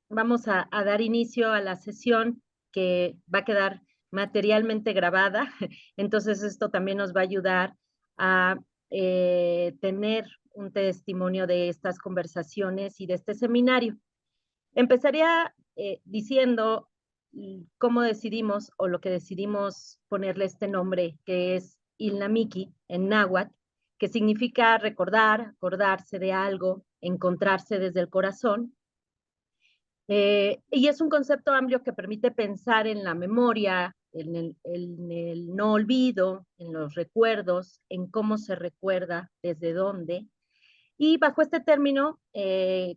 vamos a dar inicio a la sesión que va a quedar materialmente grabada. Entonces, esto también nos va a ayudar a tener un testimonio de estas conversaciones y de este seminario. Empezaría diciendo cómo decidimos o lo que decidimos ponerle este nombre, que es Ilnamiki en náhuatl, que significa recordar, acordarse de algo, encontrarse desde el corazón. Y es un concepto amplio que permite pensar en la memoria, en el no olvido, en los recuerdos, en cómo se recuerda, desde dónde. Y bajo este término,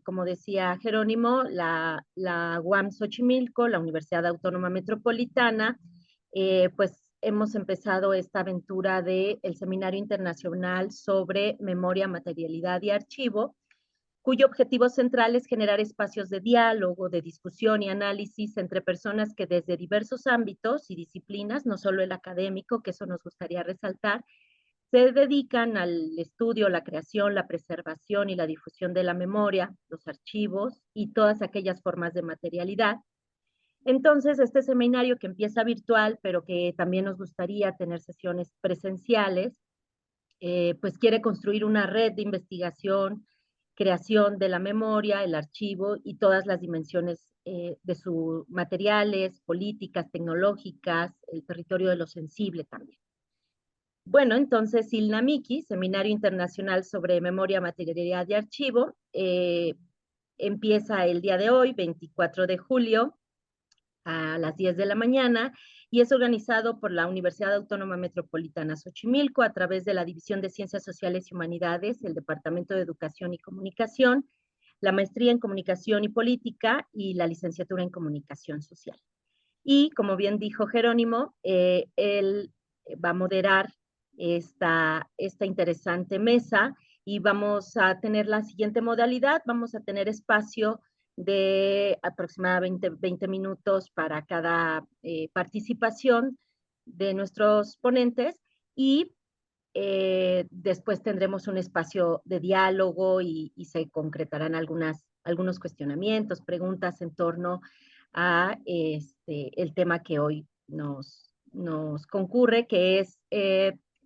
como decía Jerónimo, la UAM Xochimilco, la Universidad Autónoma Metropolitana, pues hemos empezado esta aventura del Seminario Internacional sobre Memoria, Materialidad y Archivo, cuyo objetivo central es generar espacios de diálogo, de discusión y análisis entre personas que desde diversos ámbitos y disciplinas, no solo el académico, que eso nos gustaría resaltar, se dedican al estudio, la creación, la preservación y la difusión de la memoria, los archivos y todas aquellas formas de materialidad. Entonces, este seminario que empieza virtual, pero que también nos gustaría tener sesiones presenciales, pues quiere construir una red de investigación, creación de la memoria, el archivo y todas las dimensiones de sus materiales, políticas, tecnológicas, el territorio de lo sensible también. Bueno, entonces Ilnamiki, Seminario Internacional sobre Memoria, Materialidad y Archivo, empieza el día de hoy, 24 de julio, a las 10 de la mañana, y es organizado por la Universidad Autónoma Metropolitana Xochimilco a través de la División de Ciencias Sociales y Humanidades, el Departamento de Educación y Comunicación, la Maestría en Comunicación y Política y la Licenciatura en Comunicación Social. Y como bien dijo Jerónimo, él va a moderar esta interesante mesa y vamos a tener la siguiente modalidad. Vamos a tener espacio de aproximadamente 20 minutos para cada participación de nuestros ponentes y después tendremos un espacio de diálogo y se concretarán algunos cuestionamientos, preguntas en torno a el tema que hoy nos concurre, que es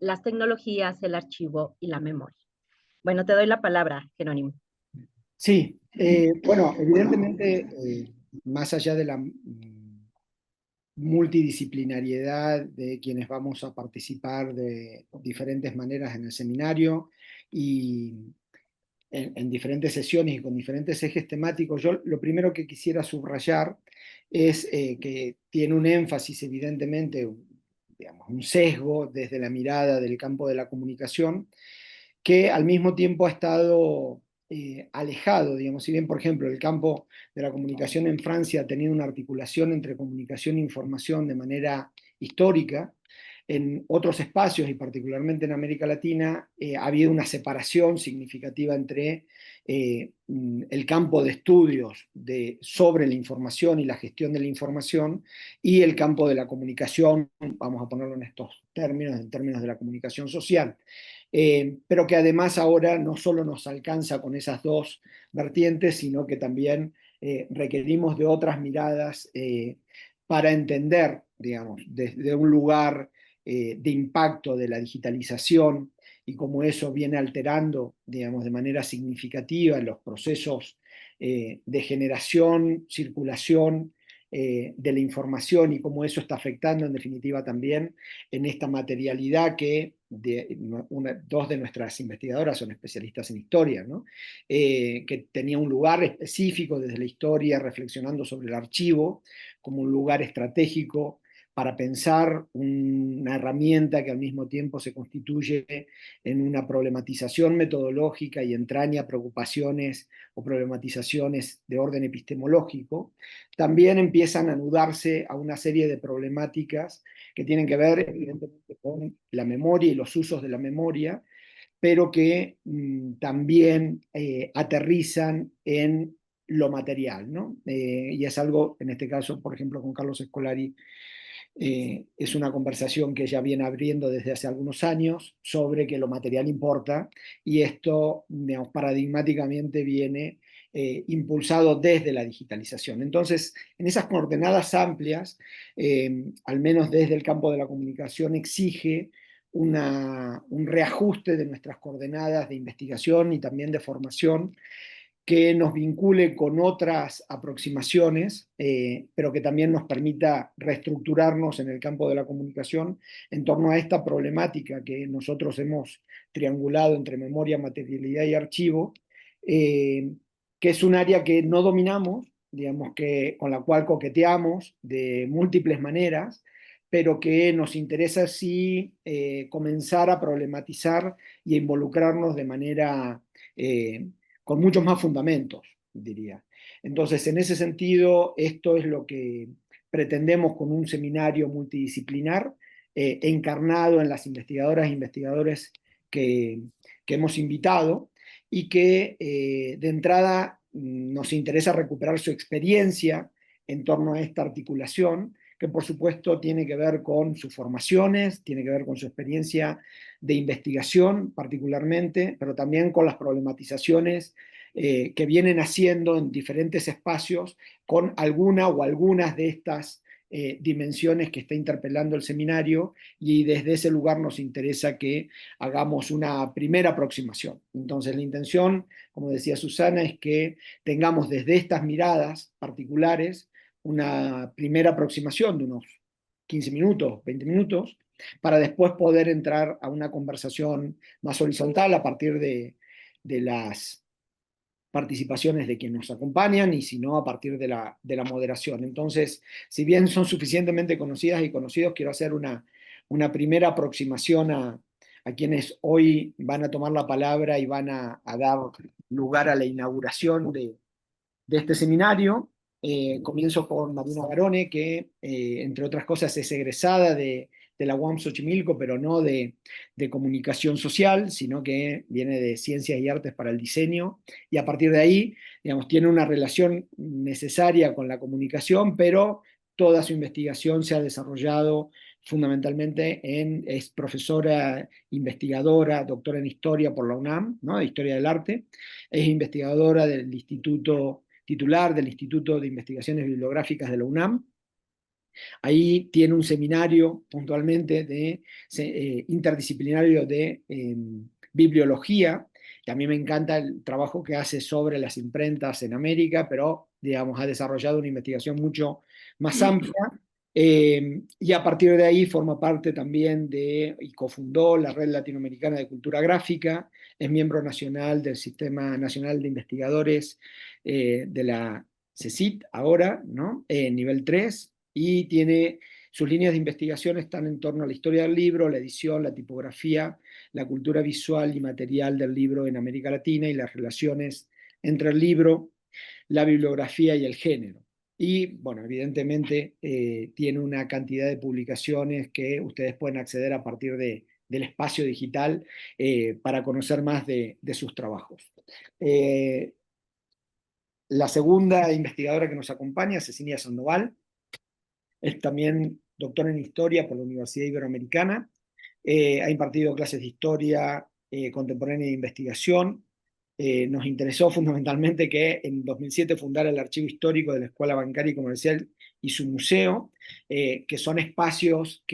las tecnologías, el archivo y la memoria. Bueno, te doy la palabra, Jerónimo. Sí, bueno, evidentemente, más allá de la multidisciplinariedad de quienes vamos a participar de diferentes maneras en el seminario y en diferentes sesiones y con diferentes ejes temáticos, yo lo primero que quisiera subrayar es que tiene un énfasis, evidentemente, digamos, un sesgo desde la mirada del campo de la comunicación, que al mismo tiempo ha estado alejado, digamos, si bien, por ejemplo, el campo de la comunicación en Francia ha tenido una articulación entre comunicación e información de manera histórica, en otros espacios, y particularmente en América Latina, ha habido una separación significativa entre el campo de estudios sobre la información y la gestión de la información y el campo de la comunicación, vamos a ponerlo en estos términos, en términos de la comunicación social. Pero que además ahora no solo nos alcanza con esas dos vertientes, sino que también requerimos de otras miradas para entender, digamos, desde un lugar de impacto de la digitalización y cómo eso viene alterando, digamos, de manera significativa los procesos de generación, circulación de la información y cómo eso está afectando en definitiva también en esta materialidad que dos de nuestras investigadoras son especialistas en historia, ¿no? Que tenía un lugar específico desde la historia reflexionando sobre el archivo como un lugar estratégico para pensar una herramienta que al mismo tiempo se constituye en una problematización metodológica y entraña preocupaciones o problematizaciones de orden epistemológico, también empiezan a anudarse a una serie de problemáticas que tienen que ver evidentemente con la memoria y los usos de la memoria, pero que también aterrizan en lo material, ¿no? Y es algo, en este caso, por ejemplo, con Carlos Scolari, es una conversación que ya viene abriendo desde hace algunos años sobre que lo material importa, y esto, digamos, paradigmáticamente viene impulsado desde la digitalización. Entonces, en esas coordenadas amplias, al menos desde el campo de la comunicación, exige un reajuste de nuestras coordenadas de investigación y también de formación que nos vincule con otras aproximaciones, pero que también nos permita reestructurarnos en el campo de la comunicación en torno a esta problemática que nosotros hemos triangulado entre memoria, materialidad y archivo, que es un área que no dominamos, digamos que con la cual coqueteamos de múltiples maneras, pero que nos interesa sí comenzar a problematizar y a involucrarnos de manera con muchos más fundamentos, diría. Entonces, en ese sentido, esto es lo que pretendemos con un seminario multidisciplinar encarnado en las investigadoras e investigadores que, que hemos invitado y que de entrada nos interesa recuperar su experiencia en torno a esta articulación, que por supuesto tiene que ver con sus formaciones, tiene que ver con su experiencia de investigación particularmente, pero también con las problematizaciones que vienen haciendo en diferentes espacios con alguna o algunas de estas dimensiones que está interpelando el seminario, y desde ese lugar nos interesa que hagamos una primera aproximación. Entonces la intención, como decía Susana, es que tengamos desde estas miradas particulares una primera aproximación de unos 15 minutos, 20 minutos, para después poder entrar a una conversación más horizontal a partir de las participaciones de quienes nos acompañan y si no a partir de la moderación. Entonces, si bien son suficientemente conocidas y conocidos, quiero hacer una primera aproximación a quienes hoy van a tomar la palabra y van a dar lugar a la inauguración de este seminario. Comienzo con Marina Barone, que entre otras cosas es egresada de la UAM Xochimilco, pero no de comunicación social, sino que viene de ciencias y artes para el diseño, y a partir de ahí, digamos, tiene una relación necesaria con la comunicación, pero toda su investigación se ha desarrollado fundamentalmente es profesora, investigadora, doctora en historia por la UNAM, ¿no? De historia del arte, es investigadora del Instituto titular del Instituto de Investigaciones Bibliográficas de la UNAM. Ahí tiene un seminario puntualmente interdisciplinario de bibliología, y a mí me encanta el trabajo que hace sobre las imprentas en América, pero digamos, ha desarrollado una investigación mucho más amplia, y a partir de ahí forma parte también y cofundó la Red Latinoamericana de Cultura Gráfica, es miembro nacional del Sistema Nacional de Investigadores de la CECIT ahora, ¿no? Nivel 3, y tiene sus líneas de investigación están en torno a la historia del libro, la edición, la tipografía, la cultura visual y material del libro en América Latina y las relaciones entre el libro, la bibliografía y el género. Y, bueno, evidentemente tiene una cantidad de publicaciones que ustedes pueden acceder a partir del espacio digital para conocer más de sus trabajos. La segunda investigadora que nos acompaña, Cecilia Sandoval, es también doctora en Historia por la Universidad Iberoamericana. Ha impartido clases de Historia Contemporánea e Investigación. Nos interesó fundamentalmente que en 2007 fundara el Archivo Histórico de la Escuela Bancaria y Comercial y su museo, que son espacios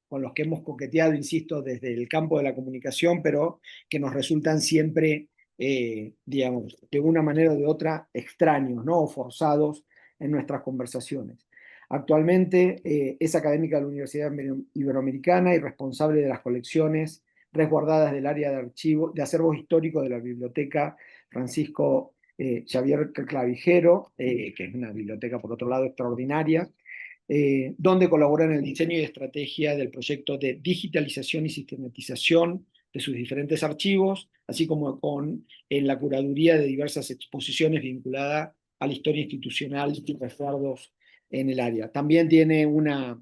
con los que hemos coqueteado, insisto, desde el campo de la comunicación, pero que nos resultan siempre, digamos, de una manera o de otra, extraños, ¿no? O forzados en nuestras conversaciones. Actualmente es académica de la Universidad Iberoamericana y responsable de las colecciones resguardadas del área de acervos históricos de la Biblioteca Francisco Xavier Clavijero, que es una biblioteca por otro lado extraordinaria, donde colabora en el diseño y estrategia del proyecto de digitalización y sistematización de sus diferentes archivos, así como en la curaduría de diversas exposiciones vinculadas a la historia institucional y resguardos en el área. También tiene una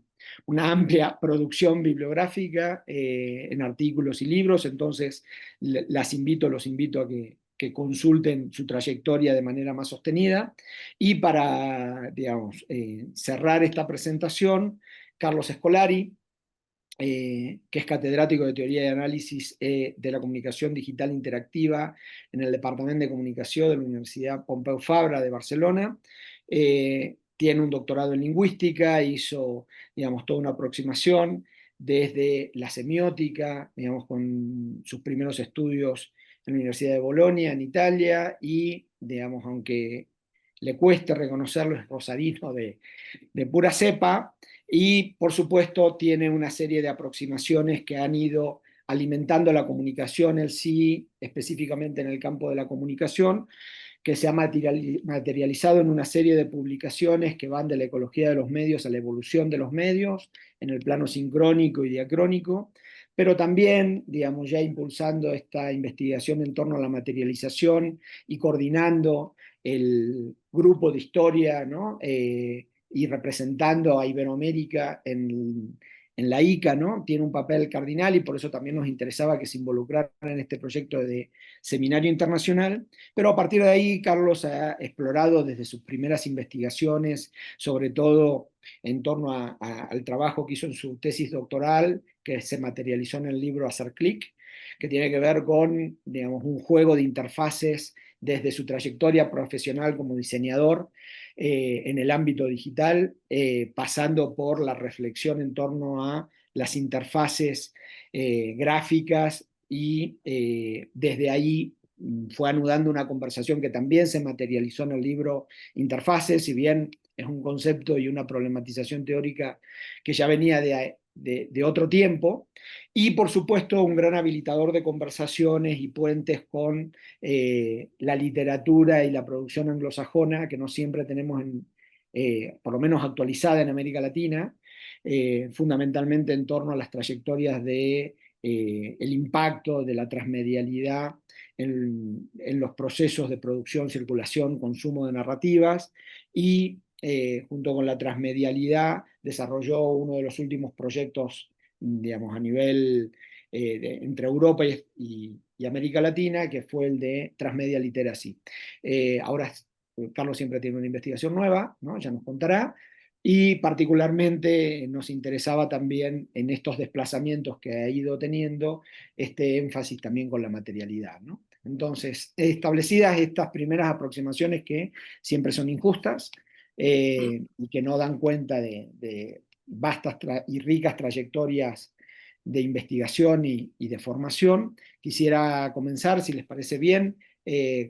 amplia producción bibliográfica en artículos y libros, entonces los invito a que consulten su trayectoria de manera más sostenida. Y para, digamos, cerrar esta presentación, Carlos Escolari que es catedrático de Teoría y Análisis de la Comunicación Digital Interactiva en el Departamento de Comunicación de la Universidad Pompeu Fabra de Barcelona. Tiene un doctorado en lingüística, hizo, digamos, toda una aproximación desde la semiótica, digamos, con sus primeros estudios en la Universidad de Bolonia, en Italia, y, digamos, aunque le cueste reconocerlo, es rosarino de pura cepa, y por supuesto tiene una serie de aproximaciones que han ido alimentando la comunicación en sí, específicamente en el campo de la comunicación, que se ha materializado en una serie de publicaciones que van de la ecología de los medios a la evolución de los medios, en el plano sincrónico y diacrónico, pero también, digamos, ya impulsando esta investigación en torno a la materialización y coordinando el grupo de historia, ¿no? Y representando a Iberoamérica en la ICA, ¿no? Tiene un papel cardinal y por eso también nos interesaba que se involucrara en este proyecto de seminario internacional. Pero a partir de ahí, Carlos ha explorado desde sus primeras investigaciones, sobre todo en torno al trabajo que hizo en su tesis doctoral, que se materializó en el libro Hacer Clic, que tiene que ver con, digamos, un juego de interfaces desde su trayectoria profesional como diseñador en el ámbito digital, pasando por la reflexión en torno a las interfaces gráficas y desde ahí fue anudando una conversación que también se materializó en el libro Interfaces, si bien es un concepto y una problematización teórica que ya venía de otro tiempo, y por supuesto un gran habilitador de conversaciones y puentes con la literatura y la producción anglosajona, que no siempre tenemos por lo menos actualizada en América Latina, fundamentalmente en torno a las trayectorias de el impacto de la transmedialidad en los procesos de producción, circulación, consumo de narrativas y junto con la transmedialidad desarrolló uno de los últimos proyectos, digamos, a nivel entre Europa y América Latina, que fue el de Transmedia Literacy. Ahora Carlos siempre tiene una investigación nueva, ¿no? Ya nos contará, y particularmente nos interesaba también en estos desplazamientos que ha ido teniendo este énfasis también con la materialidad, ¿no? Entonces, establecidas estas primeras aproximaciones que siempre son injustas y que no dan cuenta de vastas y ricas trayectorias de investigación y de formación, quisiera comenzar, si les parece bien,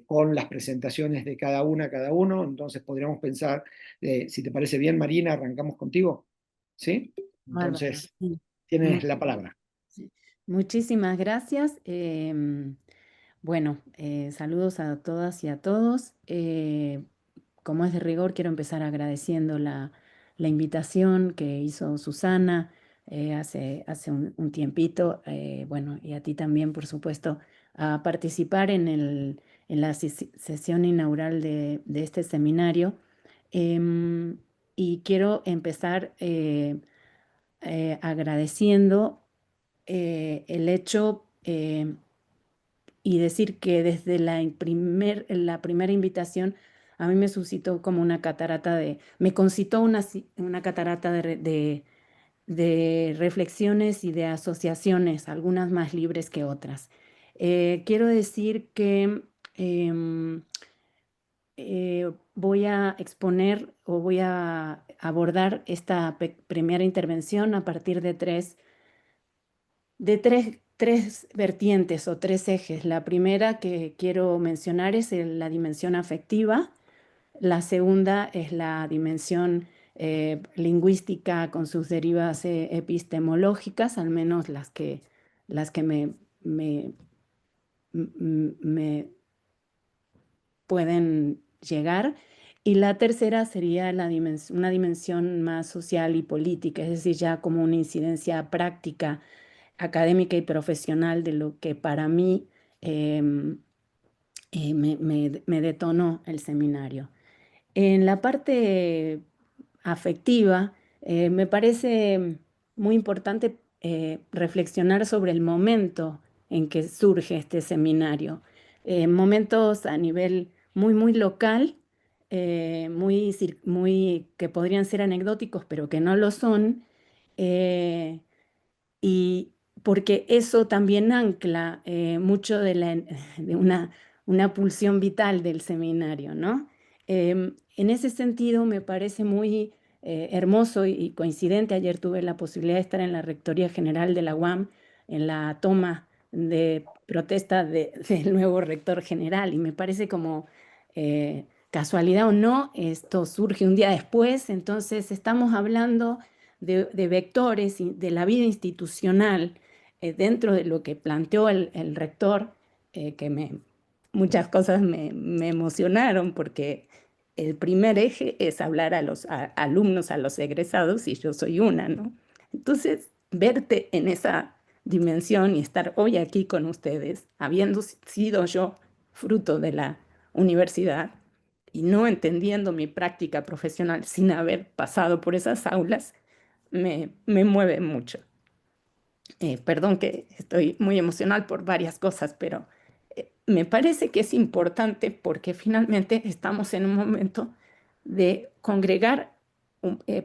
con las presentaciones de cada uno. Entonces podríamos pensar, si te parece bien, Marina, arrancamos contigo. ¿Sí? Bárbaro, Entonces, sí. tienes Mu- la palabra. sí. Muchísimas gracias. Bueno, saludos a todas y a todos. Como es de rigor, quiero empezar agradeciendo la invitación que hizo Susana hace un tiempito, bueno, y a ti también, por supuesto, a participar en la sesión inaugural de este seminario. Em, y quiero empezar agradeciendo el hecho y decir que desde la primera invitación a mí me suscitó como una catarata me concitó una catarata de reflexiones y de asociaciones, algunas más libres que otras. Quiero decir que voy a exponer o voy a abordar esta primera intervención a partir de tres vertientes o tres ejes. La primera que quiero mencionar es la dimensión afectiva, la segunda es la dimensión lingüística con sus derivas epistemológicas, al menos las que me pueden llegar. Y la tercera sería una dimensión más social y política, es decir, ya como una incidencia práctica, académica y profesional de lo que para mí me detonó el seminario. En la parte afectiva, me parece muy importante reflexionar sobre el momento en que surge este seminario. Momentos a nivel muy, muy local, muy que podrían ser anecdóticos, pero que no lo son, eh, y porque eso también ancla mucho de una pulsión vital del seminario, ¿no? En ese sentido me parece muy hermoso y coincidente. Ayer tuve la posibilidad de estar en la Rectoría General de la UAM en la toma de protesta del nuevo rector general, y me parece como casualidad o no, esto surge un día después. Entonces estamos hablando de vectores de la vida institucional dentro de lo que planteó el rector, muchas cosas me emocionaron, porque el primer eje es hablar a los alumnos, a los egresados, y yo soy una, ¿no? Entonces, verte en esa dimensión y estar hoy aquí con ustedes, habiendo sido yo fruto de la universidad y no entendiendo mi práctica profesional sin haber pasado por esas aulas, me mueve mucho. Perdón que estoy muy emocional por varias cosas, pero me parece que es importante porque finalmente estamos en un momento de congregar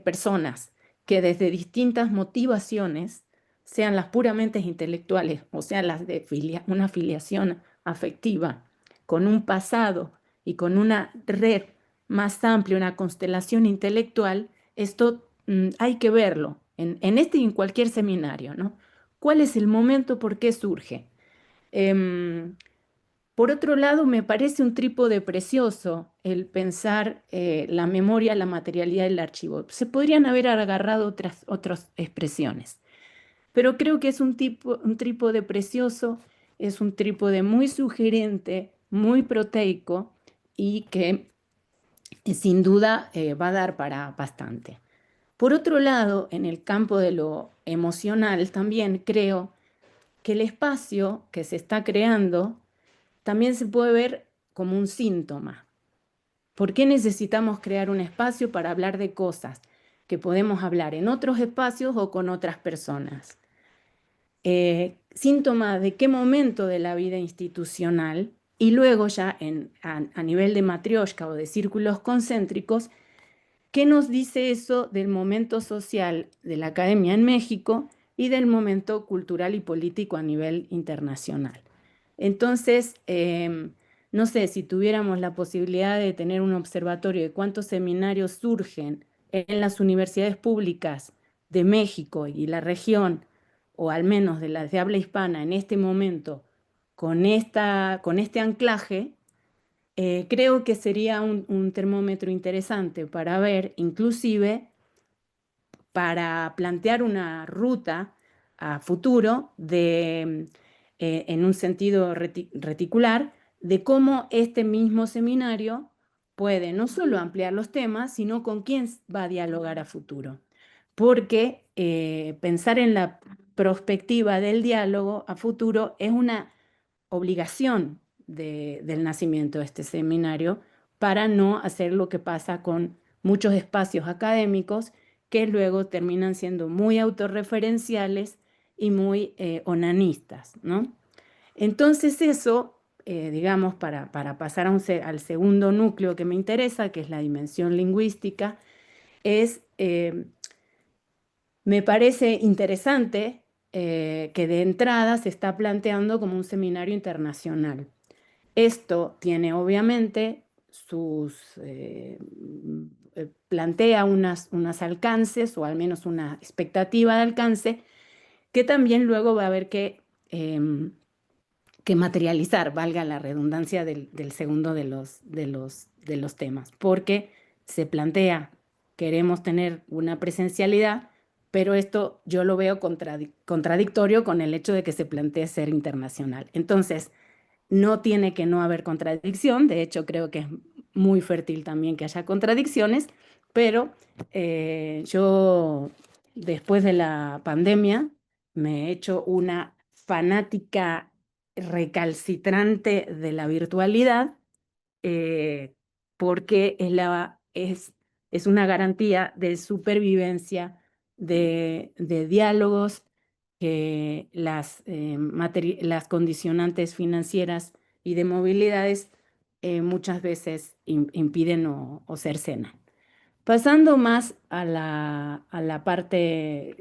personas que desde distintas motivaciones, sean las puramente intelectuales o sean las de una filiación afectiva, con un pasado y con una red más amplia, una constelación intelectual. Esto hay que verlo en este y en cualquier seminario, ¿no? ¿Cuál es el momento? ¿Por qué surge? Por otro lado, me parece un trípode precioso el pensar la memoria, la materialidad y el archivo. Se podrían haber agarrado otras expresiones, pero creo que es un trípode precioso, es un trípode muy sugerente, muy proteico, y que sin duda va a dar para bastante. Por otro lado, en el campo de lo emocional, también creo que el espacio que se está creando también se puede ver como un síntoma. ¿Por qué necesitamos crear un espacio para hablar de cosas que podemos hablar en otros espacios o con otras personas? Síntoma de qué momento de la vida institucional, y luego ya a nivel de matrioshka o de círculos concéntricos, ¿qué nos dice eso del momento social de la academia en México y del momento cultural y político a nivel internacional? Entonces, no sé, si tuviéramos la posibilidad de tener un observatorio de cuántos seminarios surgen en las universidades públicas de México y la región, o al menos de las de habla hispana en este momento, con este anclaje, creo que sería un termómetro interesante para ver, inclusive para plantear una ruta a futuro en un sentido reticular, de cómo este mismo seminario puede no solo ampliar los temas, sino con quién va a dialogar a futuro. Porque pensar en la perspectiva del diálogo a futuro es una obligación del nacimiento de este seminario, para no hacer lo que pasa con muchos espacios académicos, que luego terminan siendo muy autorreferenciales y muy onanistas, ¿no? Entonces eso, digamos, para pasar al segundo núcleo que me interesa, que es la dimensión lingüística, me parece interesante que de entrada se está planteando como un seminario internacional. Esto tiene obviamente plantea unos alcances, o al menos una expectativa de alcance, que también luego va a haber que materializar, valga la redundancia del segundo de los temas, porque se plantea, queremos tener una presencialidad, pero esto yo lo veo contradictorio con el hecho de que se plantee ser internacional. Entonces, no tiene que no haber contradicción, de hecho creo que es muy fértil también que haya contradicciones, pero yo después de la pandemia me he hecho una fanática recalcitrante de la virtualidad, porque es una garantía de supervivencia, de diálogos, que las condicionantes financieras y de movilidades muchas veces impiden o cercenan. Pasando más a la parte,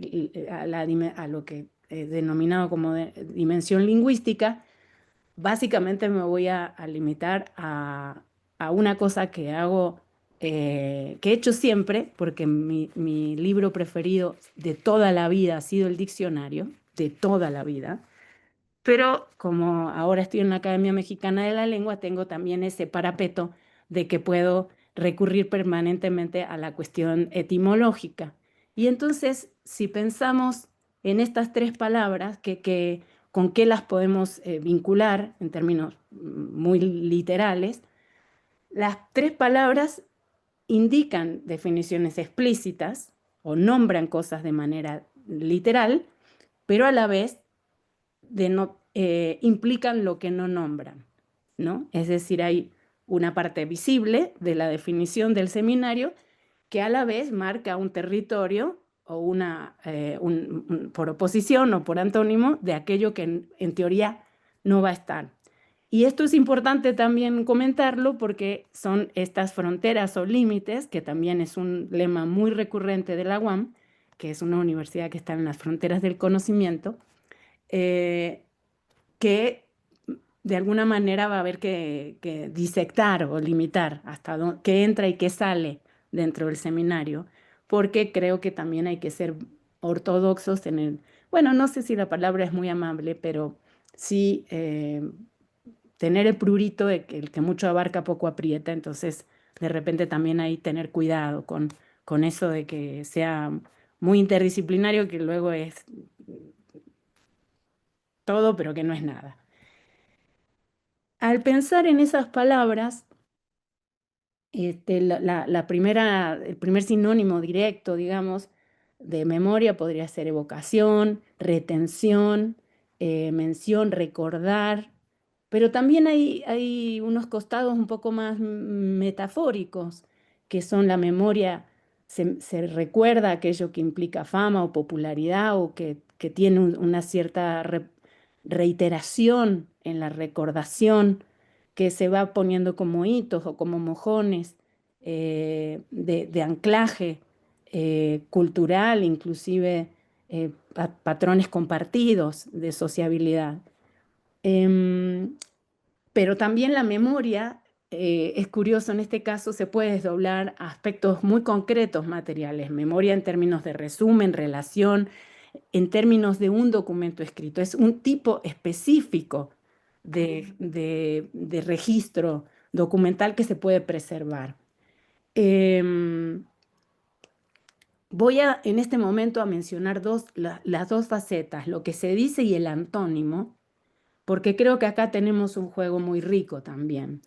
a lo que denominado como dimensión lingüística, básicamente me voy a limitar a una cosa que hago, que he hecho siempre, porque mi libro preferido de toda la vida ha sido el diccionario, de toda la vida. Pero como ahora estoy en la Academia Mexicana de la Lengua, tengo también ese parapeto de que puedo recurrir permanentemente a la cuestión etimológica. Y entonces, si pensamos en estas tres palabras, ¿con qué las podemos vincular en términos muy literales? Las tres palabras indican definiciones explícitas o nombran cosas de manera literal, pero a la vez implican lo que no nombran, ¿no? Es decir, hay una parte visible de la definición del seminario que a la vez marca un territorio o por oposición o por antónimo de aquello que en teoría no va a estar. Y esto es importante también comentarlo porque son estas fronteras o límites, que también es un lema muy recurrente de la UAM, que es una universidad que está en las fronteras del conocimiento, que de alguna manera va a haber que disectar o limitar hasta qué entra y qué sale dentro del seminario, porque creo que también hay que ser ortodoxos en el, bueno, no sé si la palabra es muy amable, pero sí tener el prurito de que el que mucho abarca poco aprieta, entonces de repente también hay tener cuidado con eso de que sea muy interdisciplinario, que luego es todo, pero que no es nada. Al pensar en esas palabras, el primer sinónimo directo, digamos, de memoria podría ser evocación, retención, mención, recordar, pero también hay unos costados un poco más metafóricos, que son la memoria, se recuerda aquello que implica fama o popularidad o que tiene una cierta reiteración en la recordación, que se va poniendo como hitos o como mojones de anclaje cultural, inclusive patrones compartidos de sociabilidad. Pero también la memoria, es curioso, en este caso se puede desdoblar a aspectos muy concretos materiales. Memoria en términos de resumen, relación, en términos de un documento escrito. Es un tipo específico de registro documental que se puede preservar. Voy en este momento a mencionar las dos facetas, lo que se dice y el antónimo, porque creo que acá tenemos un juego muy rico también.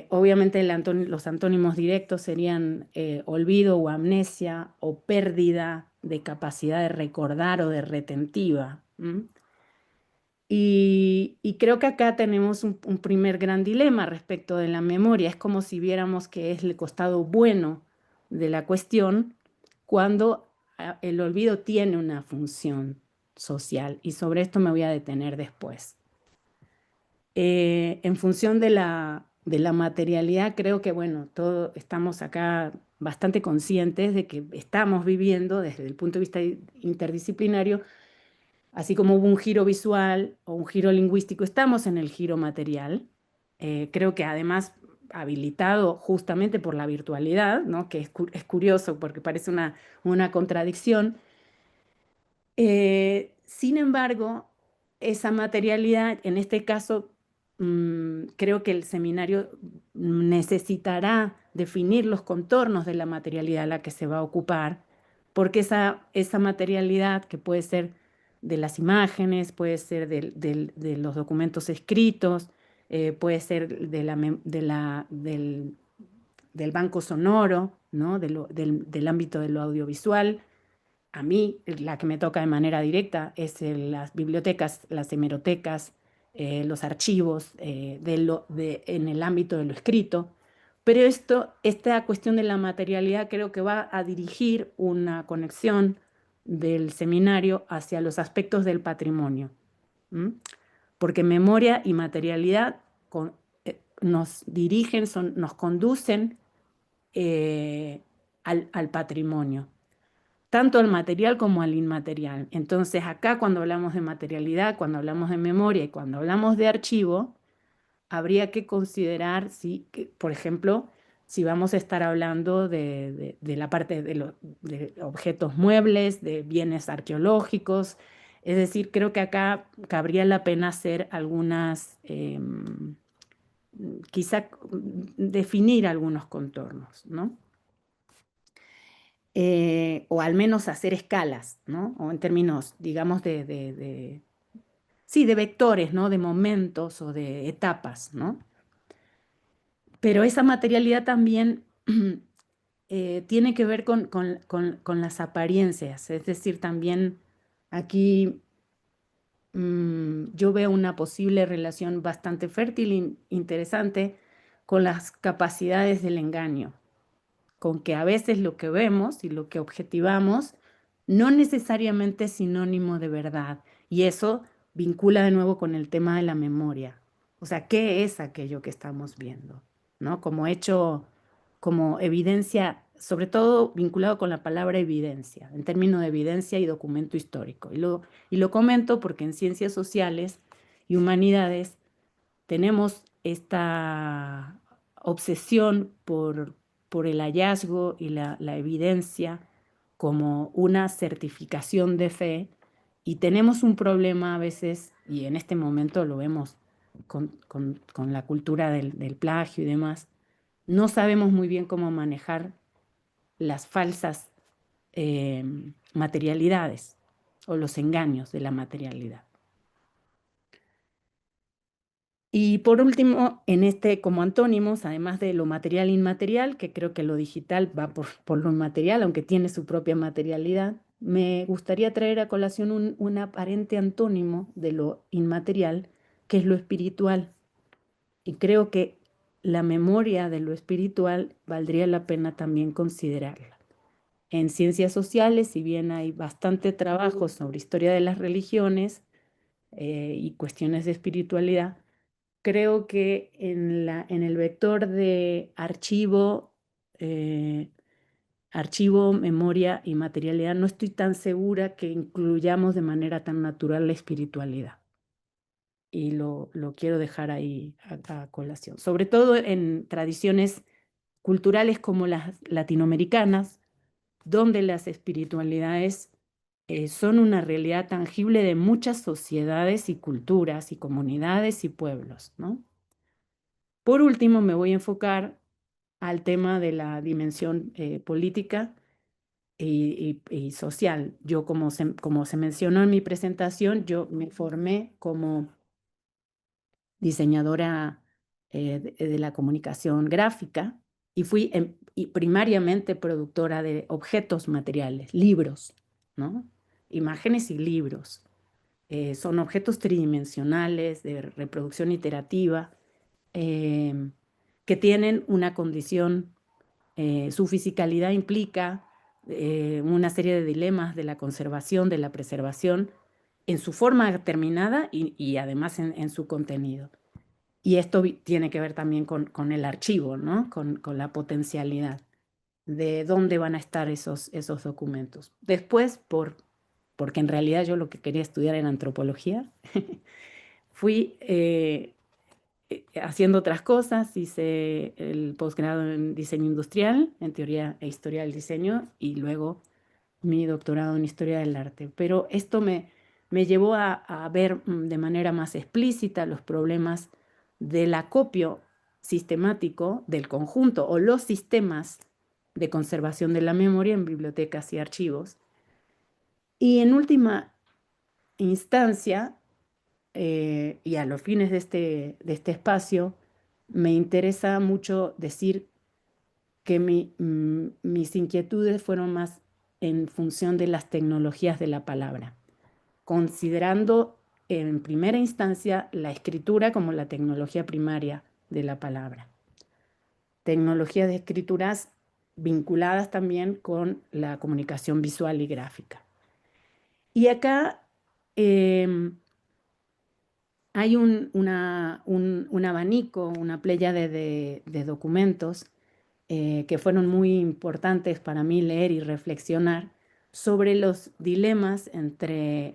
Obviamente los antónimos directos serían olvido o amnesia o pérdida de capacidad de recordar o de retentiva. Y creo que acá tenemos un primer gran dilema respecto de la memoria. Es como si viéramos que es el costado bueno de la cuestión cuando el olvido tiene una función social. Y sobre esto me voy a detener después. En función de la materialidad, creo que, bueno, todos estamos acá bastante conscientes de que estamos viviendo desde el punto de vista interdisciplinario, así como hubo un giro visual o un giro lingüístico, estamos en el giro material. Creo que además habilitado justamente por la virtualidad, ¿no? Que es curioso porque parece una contradicción. Sin embargo, esa materialidad, en este caso, creo que el seminario necesitará definir los contornos de la materialidad a la que se va a ocupar, porque esa materialidad que puede ser de las imágenes, puede ser de los documentos escritos, puede ser del banco sonoro, ¿no? Del ámbito de lo audiovisual. A mí, la que me toca de manera directa es las bibliotecas, las hemerotecas, los archivos en el ámbito de lo escrito. Pero esta cuestión de la materialidad creo que va a dirigir una conexión del seminario hacia los aspectos del patrimonio. Porque memoria y materialidad nos dirigen, nos conducen al patrimonio. tanto al material como al inmaterial. Entonces, acá cuando hablamos de materialidad, cuando hablamos de memoria y cuando hablamos de archivo, habría que considerar, si, por ejemplo, si vamos a estar hablando de la parte de objetos muebles, de bienes arqueológicos. Es decir, creo que acá cabría la pena hacer algunas, quizá definir algunos contornos, ¿no? O al menos hacer escalas, ¿no? O en términos, digamos, sí, de vectores, ¿no? De momentos o de etapas, ¿no? Pero esa materialidad también tiene que ver con las apariencias, es decir, también aquí yo veo una posible relación bastante fértil e interesante con las capacidades del engaño, con que a veces lo que vemos y lo que objetivamos no necesariamente es sinónimo de verdad. Y eso vincula de nuevo con el tema de la memoria. O sea, ¿qué es aquello que estamos viendo? ¿No? Como hecho, como evidencia, sobre todo vinculado con la palabra evidencia, en términos de evidencia y documento histórico. Y lo comento porque en ciencias sociales y humanidades tenemos esta obsesión por el hallazgo y la evidencia como una certificación de fe, y tenemos un problema a veces, y en este momento lo vemos con la cultura del plagio y demás. No sabemos muy bien cómo manejar las falsas materialidades o los engaños de la materialidad. Y por último, en este como antónimos, además de lo material e inmaterial, que creo que lo digital va por lo inmaterial, aunque tiene su propia materialidad, me gustaría traer a colación un aparente antónimo de lo inmaterial, que es lo espiritual. Y creo que la memoria de lo espiritual valdría la pena también considerarla. En ciencias sociales, si bien hay bastante trabajo sobre historia de las religiones y cuestiones de espiritualidad, creo que en el vector de archivo, memoria y materialidad, no estoy tan segura que incluyamos de manera tan natural la espiritualidad. Y lo quiero dejar ahí a colación. Sobre todo en tradiciones culturales como las latinoamericanas, donde las espiritualidades son una realidad tangible de muchas sociedades y culturas y comunidades y pueblos, ¿no? Por último, me voy a enfocar al tema de la dimensión política y social. Yo, como se mencionó en mi presentación, yo me formé como diseñadora de la comunicación gráfica y fui y primariamente productora de objetos materiales, libros, ¿no? Imágenes y libros. Son objetos tridimensionales de reproducción iterativa que tienen una condición, su fisicalidad implica una serie de dilemas de la conservación, de la preservación, en su forma determinada y además en su contenido. Y esto tiene que ver también con el archivo, ¿no? Con la potencialidad de dónde van a estar esos documentos. Después, porque en realidad yo lo que quería estudiar era antropología, fui haciendo otras cosas, hice el posgrado en diseño industrial, en teoría e historia del diseño, y luego mi doctorado en historia del arte. Pero esto me llevó a ver de manera más explícita los problemas del acopio sistemático del conjunto o los sistemas de conservación de la memoria en bibliotecas y archivos. Y en última instancia, y a los fines de este espacio, me interesa mucho decir que mis inquietudes fueron más en función de las tecnologías de la palabra, considerando en primera instancia la escritura como la tecnología primaria de la palabra. Tecnologías de escrituras vinculadas también con la comunicación visual y gráfica. Y acá hay un abanico, una pléyade de documentos que fueron muy importantes para mí leer y reflexionar sobre los dilemas entre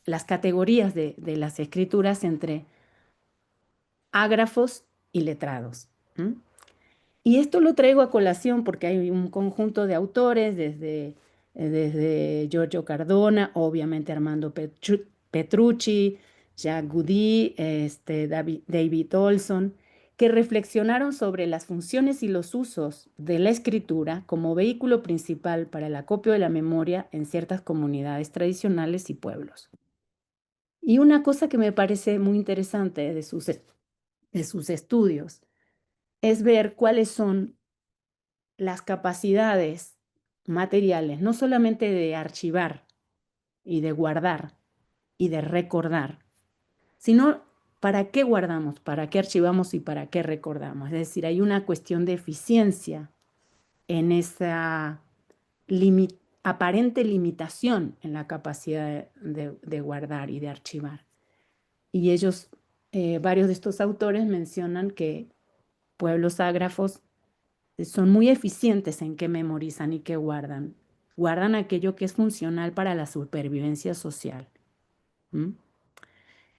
las categorías de las escrituras entre ágrafos y letrados. Y esto lo traigo a colación porque hay un conjunto de autores, desde Giorgio Cardona, obviamente Armando Petrucci, Jacques Goudy, David Olson, que reflexionaron sobre las funciones y los usos de la escritura como vehículo principal para el acopio de la memoria en ciertas comunidades tradicionales y pueblos. Y una cosa que me parece muy interesante de sus estudios es ver cuáles son las capacidades materiales, no solamente de archivar y de guardar y de recordar, sino para qué guardamos, para qué archivamos y para qué recordamos. Es decir, hay una cuestión de eficiencia en esa aparente limitación en la capacidad de guardar y de archivar. Y ellos, varios de estos autores mencionan que pueblos ágrafos son muy eficientes en qué memorizan y qué guardan. Guardan aquello que es funcional para la supervivencia social.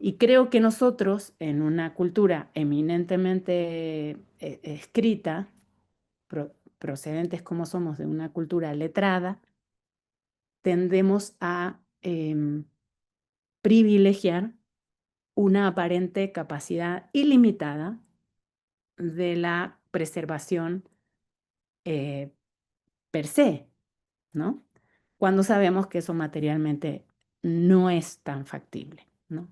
Y creo que nosotros, en una cultura eminentemente escrita, procedentes como somos de una cultura letrada, tendemos a privilegiar una aparente capacidad ilimitada de la preservación per se, ¿no? Cuando sabemos que eso materialmente no es tan factible, ¿no?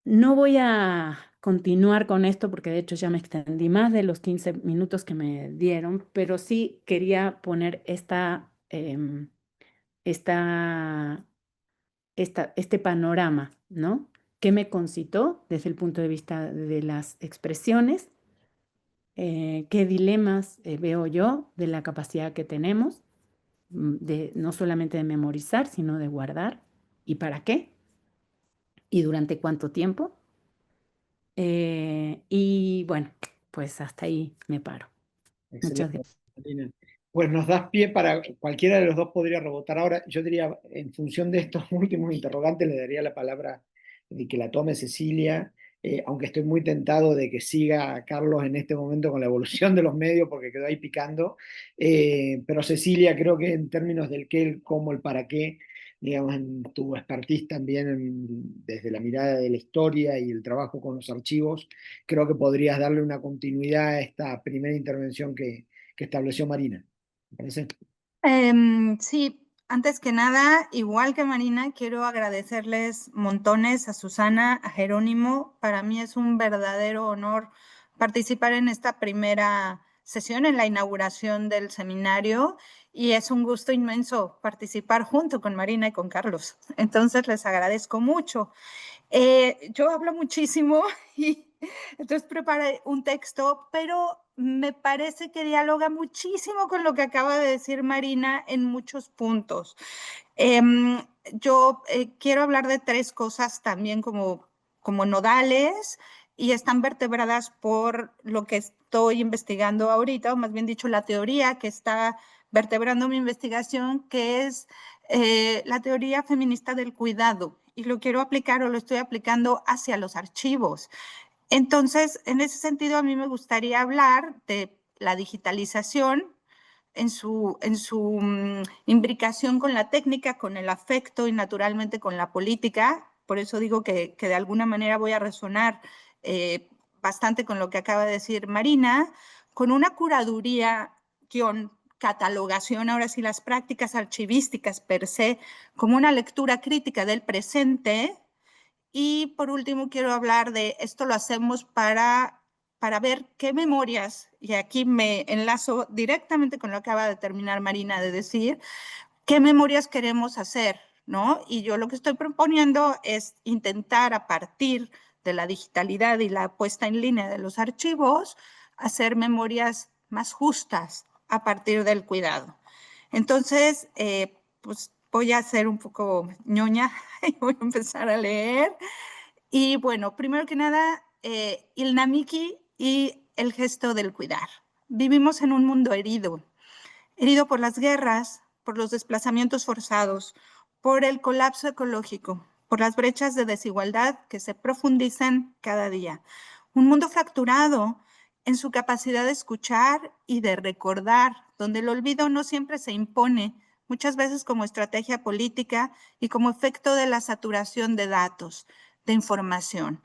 No voy a continuar con esto porque de hecho ya me extendí más de los 15 minutos que me dieron, pero sí quería poner este panorama, ¿no? ¿Qué me concitó desde el punto de vista de las expresiones? ¿Qué dilemas veo yo de la capacidad que tenemos? No solamente de memorizar, sino de guardar. ¿Y para qué? ¿Y durante cuánto tiempo? Y bueno, pues hasta ahí me paro. Muchas Excelente, gracias. Marina. Pues nos das pie para cualquiera de los dos podría rebotar ahora. Yo diría, en función de estos últimos interrogantes, le daría la palabra de que la tome Cecilia, aunque estoy muy tentado de que siga Carlos en este momento con la evolución de los medios, porque quedó ahí picando. Pero Cecilia, creo que en términos del qué, el cómo, el para qué, digamos, en tu expertise también desde la mirada de la historia y el trabajo con los archivos, creo que podrías darle una continuidad a esta primera intervención que estableció Marina. ¿Me parece? Sí, antes que nada, igual que Marina, quiero agradecerles montones a Susana, a Jerónimo. Para mí es un verdadero honor participar en esta primera sesión, en la inauguración del seminario, y es un gusto inmenso participar junto con Marina y con Carlos. Entonces les agradezco mucho. Yo hablo muchísimo y entonces preparé un texto, pero me parece que dialoga muchísimo con lo que acaba de decir Marina en muchos puntos. Yo quiero hablar de tres cosas también como nodales y están vertebradas por lo que estoy investigando ahorita, o más bien dicho, la teoría que está vertebrando mi investigación, que es la teoría feminista del cuidado. Y lo quiero aplicar o lo estoy aplicando hacia los archivos. Entonces, en ese sentido, a mí me gustaría hablar de la digitalización en su imbricación con la técnica, con el afecto y naturalmente con la política. Por eso digo que de alguna manera voy a resonar bastante con lo que acaba de decir Marina, con una curaduría, catalogación, ahora sí, las prácticas archivísticas per se, como una lectura crítica del presente. Y por último, quiero hablar de esto lo hacemos para ver qué memorias, y aquí me enlazo directamente con lo que acaba de terminar Marina de decir, qué memorias queremos hacer, ¿no? Y yo lo que estoy proponiendo es intentar a partir de la digitalidad y la puesta en línea de los archivos, hacer memorias más justas a partir del cuidado. Entonces, pues voy a ser un poco ñoña y voy a empezar a leer. Y bueno, primero que nada, il Namiki y el gesto del cuidar. Vivimos en un mundo herido por las guerras, por los desplazamientos forzados, por el colapso ecológico, por las brechas de desigualdad que se profundizan cada día. Un mundo fracturado en su capacidad de escuchar y de recordar, donde el olvido no siempre se impone, muchas veces como estrategia política y como efecto de la saturación de datos, de información.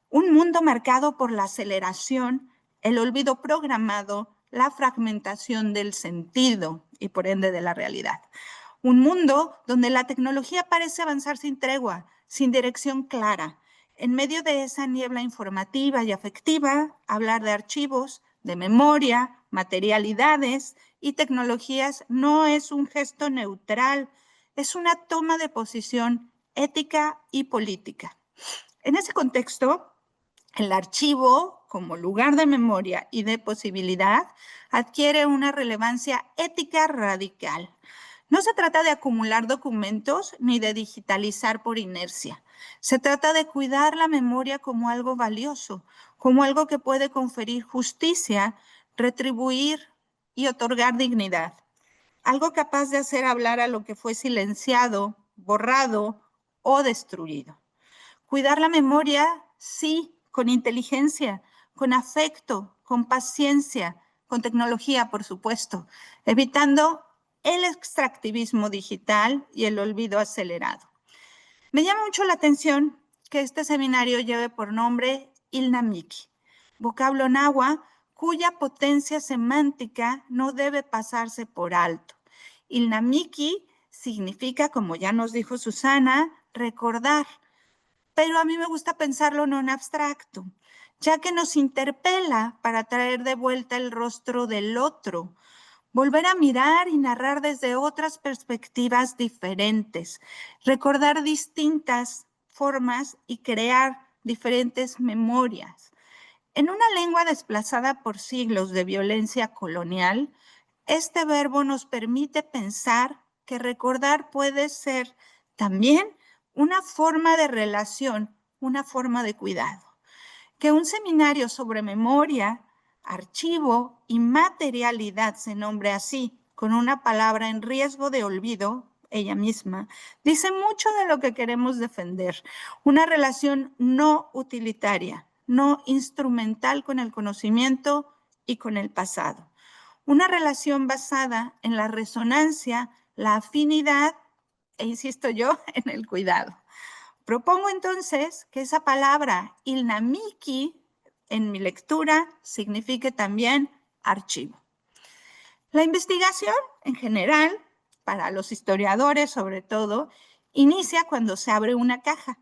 Un mundo marcado por la aceleración, el olvido programado, la fragmentación del sentido y por ende de la realidad. Un mundo donde la tecnología parece avanzar sin tregua, sin dirección clara. En medio de esa niebla informativa y afectiva, hablar de archivos, de memoria, materialidades y tecnologías no es un gesto neutral, es una toma de posición ética y política. En ese contexto, el archivo, como lugar de memoria y de posibilidad, adquiere una relevancia ética radical. No se trata de acumular documentos ni de digitalizar por inercia. Se trata de cuidar la memoria como algo valioso, como algo que puede conferir justicia, retribuir y otorgar dignidad. Algo capaz de hacer hablar a lo que fue silenciado, borrado o destruido. Cuidar la memoria, sí, con inteligencia, con afecto, con paciencia, con tecnología, por supuesto, evitando el extractivismo digital y el olvido acelerado. Me llama mucho la atención que este seminario lleve por nombre Ilnamiki, vocablo náhuatl cuya potencia semántica no debe pasarse por alto. Ilnamiki significa, como ya nos dijo Susana, recordar, pero a mí me gusta pensarlo no en abstracto, ya que nos interpela para traer de vuelta el rostro del otro, volver a mirar y narrar desde otras perspectivas diferentes, recordar distintas formas y crear diferentes memorias. En una lengua desplazada por siglos de violencia colonial, este verbo nos permite pensar que recordar puede ser también una forma de relación, una forma de cuidado. Que un seminario sobre memoria, archivo y materialidad se nombre así, con una palabra en riesgo de olvido, ella misma, dice mucho de lo que queremos defender. Una relación no utilitaria, no instrumental con el conocimiento y con el pasado. Una relación basada en la resonancia, la afinidad e, insisto yo, en el cuidado. Propongo entonces que esa palabra Ilnamiki en mi lectura signifique también archivo. La investigación en general, para los historiadores sobre todo, inicia cuando se abre una caja.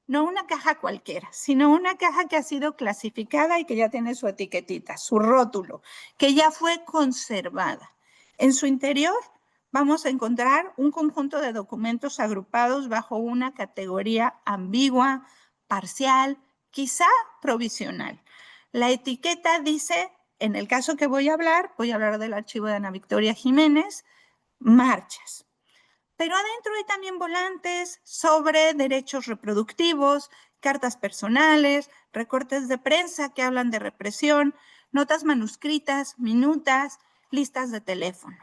No una caja cualquiera, sino una caja que ha sido clasificada y que ya tiene su etiquetita, su rótulo, que ya fue conservada. En su interior vamos a encontrar un conjunto de documentos agrupados bajo una categoría ambigua, parcial, quizá provisional. La etiqueta dice, en el caso que voy a hablar del archivo de Ana Victoria Jiménez, marchas. Pero adentro hay también volantes sobre derechos reproductivos, cartas personales, recortes de prensa que hablan de represión, notas manuscritas, minutas, listas de teléfono.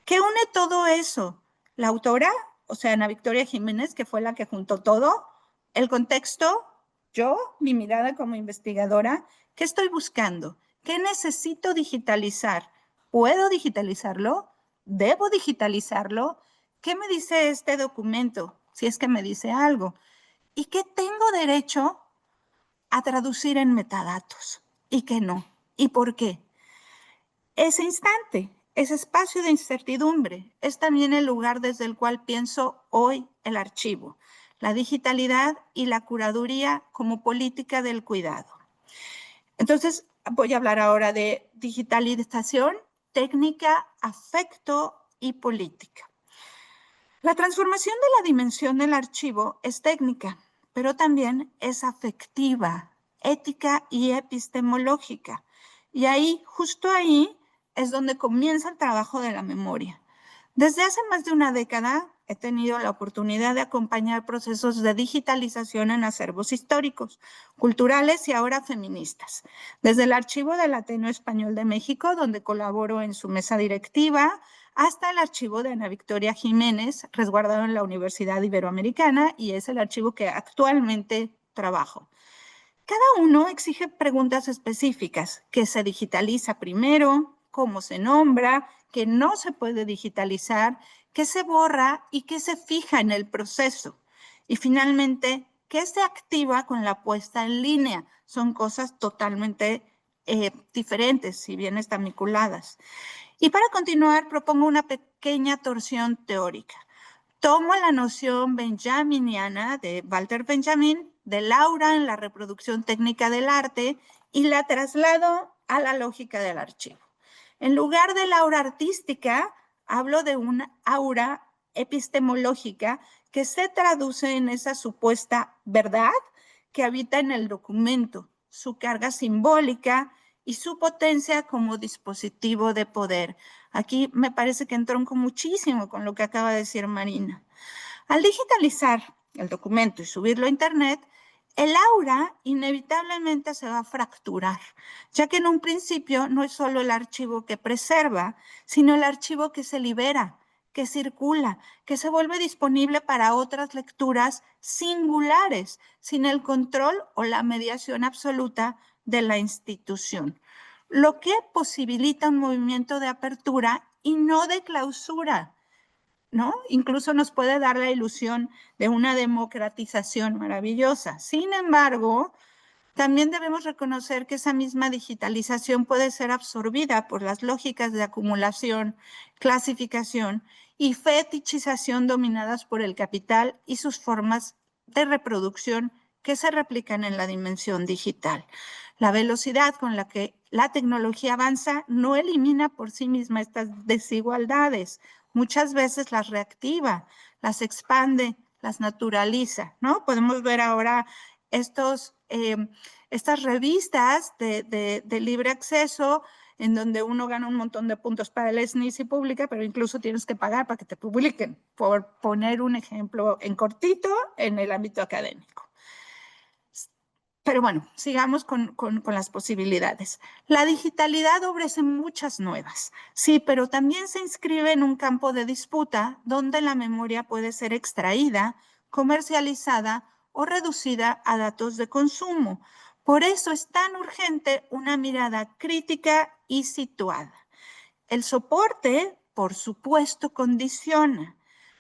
¿Qué une todo eso? La autora, o sea, Ana Victoria Jiménez, que fue la que juntó todo, el contexto, yo, mi mirada como investigadora, ¿qué estoy buscando? ¿Qué necesito digitalizar? ¿Puedo digitalizarlo? ¿Debo digitalizarlo? ¿Qué me dice este documento? Si es que me dice algo. ¿Y qué tengo derecho a traducir en metadatos? ¿Y qué no? ¿Y por qué? Ese instante, ese espacio de incertidumbre, es también el lugar desde el cual pienso hoy el archivo, la digitalidad y la curaduría como política del cuidado. Entonces, voy a hablar ahora de digitalización, técnica, afecto y política. La transformación de la dimensión del archivo es técnica, pero también es afectiva, ética y epistemológica. Y ahí, justo ahí, es donde comienza el trabajo de la memoria. Desde hace más de una década he tenido la oportunidad de acompañar procesos de digitalización en acervos históricos, culturales y ahora feministas. Desde el Archivo del Ateneo Español de México, donde colaboro en su mesa directiva, hasta el archivo de Ana Victoria Jiménez, resguardado en la Universidad Iberoamericana, y es el archivo que actualmente trabajo. Cada uno exige preguntas específicas: ¿qué se digitaliza primero? ¿Cómo se nombra? ¿Qué no se puede digitalizar? ¿Qué se borra y qué se fija en el proceso? Y finalmente, ¿qué se activa con la puesta en línea? Son cosas totalmente diferentes, si bien están vinculadas. Y para continuar, propongo una pequeña torsión teórica. Tomo la noción benjaminiana de Walter Benjamin, del aura en la reproducción técnica del arte, y la traslado a la lógica del archivo. En lugar del aura artística, hablo de una aura epistemológica que se traduce en esa supuesta verdad que habita en el documento, su carga simbólica y su potencia como dispositivo de poder. Aquí me parece que entronco muchísimo con lo que acaba de decir Marina. Al digitalizar el documento y subirlo a Internet, el aura inevitablemente se va a fracturar, ya que en un principio no es solo el archivo que preserva, sino el archivo que se libera, que circula, que se vuelve disponible para otras lecturas singulares, sin el control o la mediación absoluta de la institución, lo que posibilita un movimiento de apertura y no de clausura, ¿no? Incluso nos puede dar la ilusión de una democratización maravillosa. Sin embargo, también debemos reconocer que esa misma digitalización puede ser absorbida por las lógicas de acumulación, clasificación y fetichización dominadas por el capital y sus formas de reproducción que se replican en la dimensión digital. La velocidad con la que la tecnología avanza no elimina por sí misma estas desigualdades. Muchas veces las reactiva, las expande, las naturaliza, ¿no? Podemos ver ahora estas revistas de libre acceso en donde uno gana un montón de puntos para el SNI si publica, pero incluso tienes que pagar para que te publiquen, por poner un ejemplo en cortito en el ámbito académico. Pero bueno, sigamos con las posibilidades. La digitalidad ofrece muchas nuevas, sí, pero también se inscribe en un campo de disputa donde la memoria puede ser extraída, comercializada o reducida a datos de consumo. Por eso es tan urgente una mirada crítica y situada. El soporte, por supuesto, condiciona,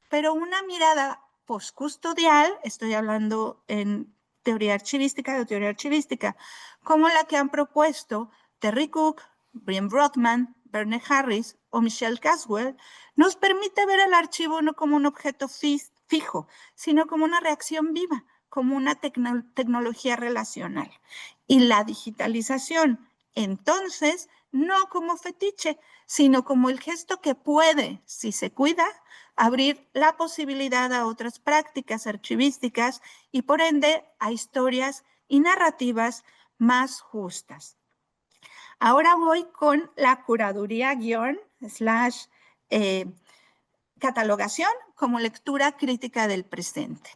pero una mirada postcustodial, estoy hablando en teoría archivística, como la que han propuesto Terry Cook, Brian Broadman, Verne Harris o Michelle Caswell, nos permite ver el archivo no como un objeto fijo, sino como una reacción viva, como una tecnología relacional. Y la digitalización, entonces, no como fetiche, sino como el gesto que puede, si se cuida, abrir la posibilidad a otras prácticas archivísticas y por ende a historias y narrativas más justas. Ahora voy con la curaduría / catalogación como lectura crítica del presente.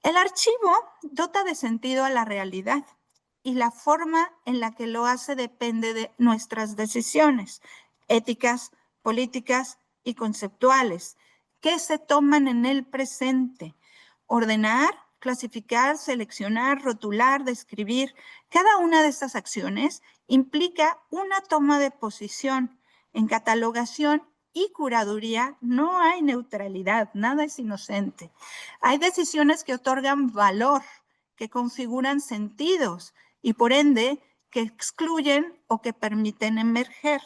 El archivo dota de sentido a la realidad y la forma en la que lo hace depende de nuestras decisiones éticas, políticas y conceptuales que se toman en el presente. Ordenar, clasificar, seleccionar, rotular, describir. Cada una de estas acciones implica una toma de posición. En catalogación y curaduría no hay neutralidad, nada es inocente. Hay decisiones que otorgan valor, que configuran sentidos y por ende que excluyen o que permiten emerger.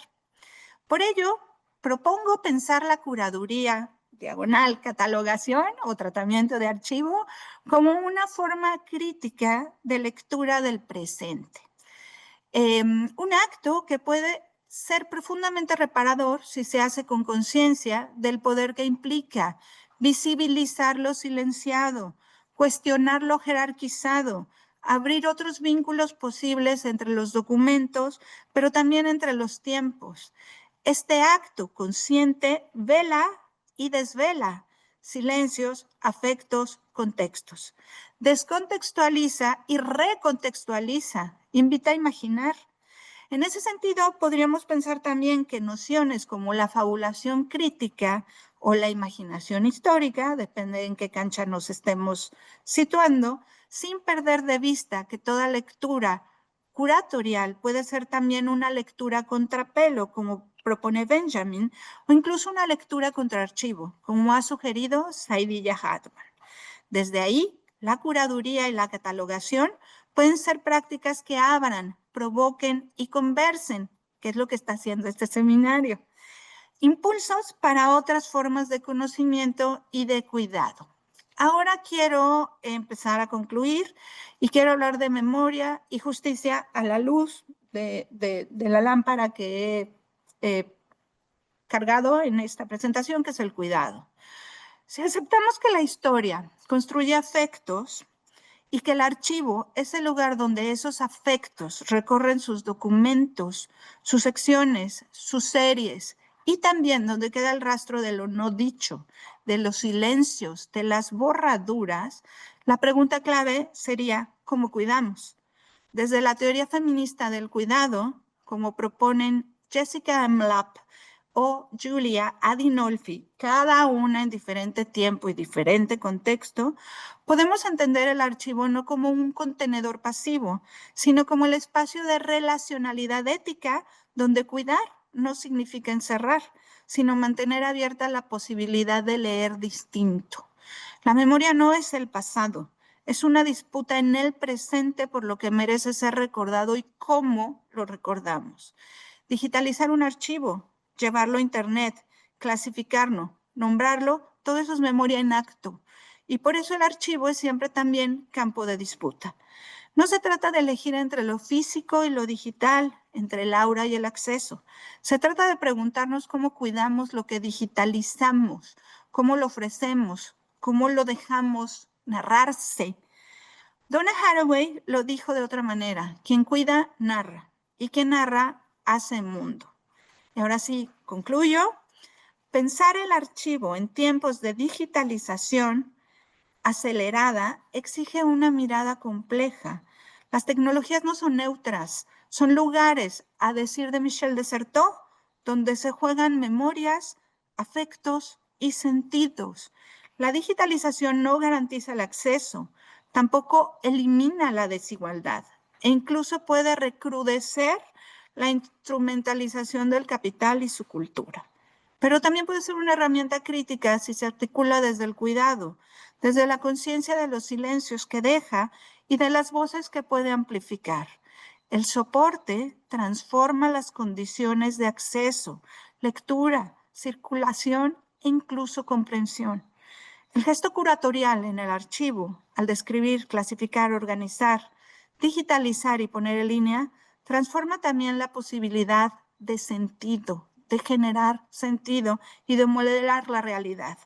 Por ello, propongo pensar la curaduría, catalogación o tratamiento de archivo como una forma crítica de lectura del presente. Un acto que puede ser profundamente reparador si se hace con conciencia del poder que implica visibilizar lo silenciado, cuestionar lo jerarquizado, abrir otros vínculos posibles entre los documentos, pero también entre los tiempos. Este acto consciente vela y desvela silencios, afectos, contextos. Descontextualiza y recontextualiza, invita a imaginar. En ese sentido, podríamos pensar también que nociones como la fabulación crítica o la imaginación histórica, depende en qué cancha nos estemos situando, sin perder de vista que toda lectura curatorial puede ser también una lectura contrapelo, como propone Benjamin, o incluso una lectura contraarchivo, como ha sugerido Saidiya Hartman. Desde ahí, la curaduría y la catalogación pueden ser prácticas que abran, provoquen y conversen, que es lo que está haciendo este seminario. Impulsos para otras formas de conocimiento y de cuidado. Ahora quiero empezar a concluir y quiero hablar de memoria y justicia a la luz de la lámpara que he cargado en esta presentación, que es el cuidado. Si aceptamos que la historia construye afectos y que el archivo es el lugar donde esos afectos recorren sus documentos, sus secciones, sus series, y también donde queda el rastro de lo no dicho, de los silencios, de las borraduras, la pregunta clave sería ¿cómo cuidamos? Desde la teoría feminista del cuidado, como proponen Jessica M. Lapp o Julia Adinolfi, cada una en diferente tiempo y diferente contexto, podemos entender el archivo no como un contenedor pasivo, sino como el espacio de relacionalidad ética donde cuidar no significa encerrar, sino mantener abierta la posibilidad de leer distinto. La memoria no es el pasado, es una disputa en el presente por lo que merece ser recordado y cómo lo recordamos. Digitalizar un archivo, llevarlo a internet, clasificarlo, nombrarlo, todo eso es memoria en acto. Y por eso el archivo es siempre también campo de disputa. No se trata de elegir entre lo físico y lo digital, entre el aura y el acceso. Se trata de preguntarnos cómo cuidamos lo que digitalizamos, cómo lo ofrecemos, cómo lo dejamos narrarse. Donna Haraway lo dijo de otra manera: quien cuida, narra, y quien narra, hace mundo. Y ahora sí, concluyo. Pensar el archivo en tiempos de digitalización acelerada exige una mirada compleja. Las tecnologías no son neutras, son lugares, a decir de Michel Desserteau, donde se juegan memorias, afectos y sentidos. La digitalización no garantiza el acceso, tampoco elimina la desigualdad e incluso puede recrudecer la instrumentalización del capital y su cultura. Pero también puede ser una herramienta crítica si se articula desde el cuidado, desde la conciencia de los silencios que deja y de las voces que puede amplificar. El soporte transforma las condiciones de acceso, lectura, circulación e incluso comprensión. El gesto curatorial en el archivo, al describir, clasificar, organizar, digitalizar y poner en línea, transforma también la posibilidad de sentido, de generar sentido y de modelar la realidad.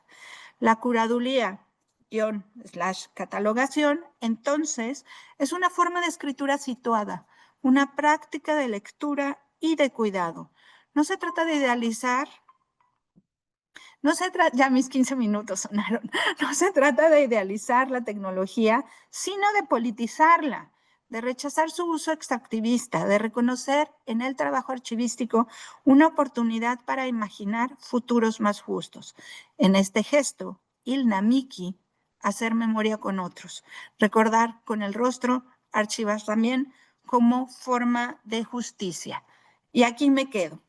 La curaduría /catalogación, entonces, es una forma de escritura situada, una práctica de lectura y de cuidado. No se trata de idealizar, ya mis 15 minutos sonaron, no se trata de idealizar la tecnología, sino de politizarla, de rechazar su uso extractivista, de reconocer en el trabajo archivístico una oportunidad para imaginar futuros más justos. En este gesto, Ilna Miki, hacer memoria con otros, recordar con el rostro, archivar también como forma de justicia. Y aquí me quedo.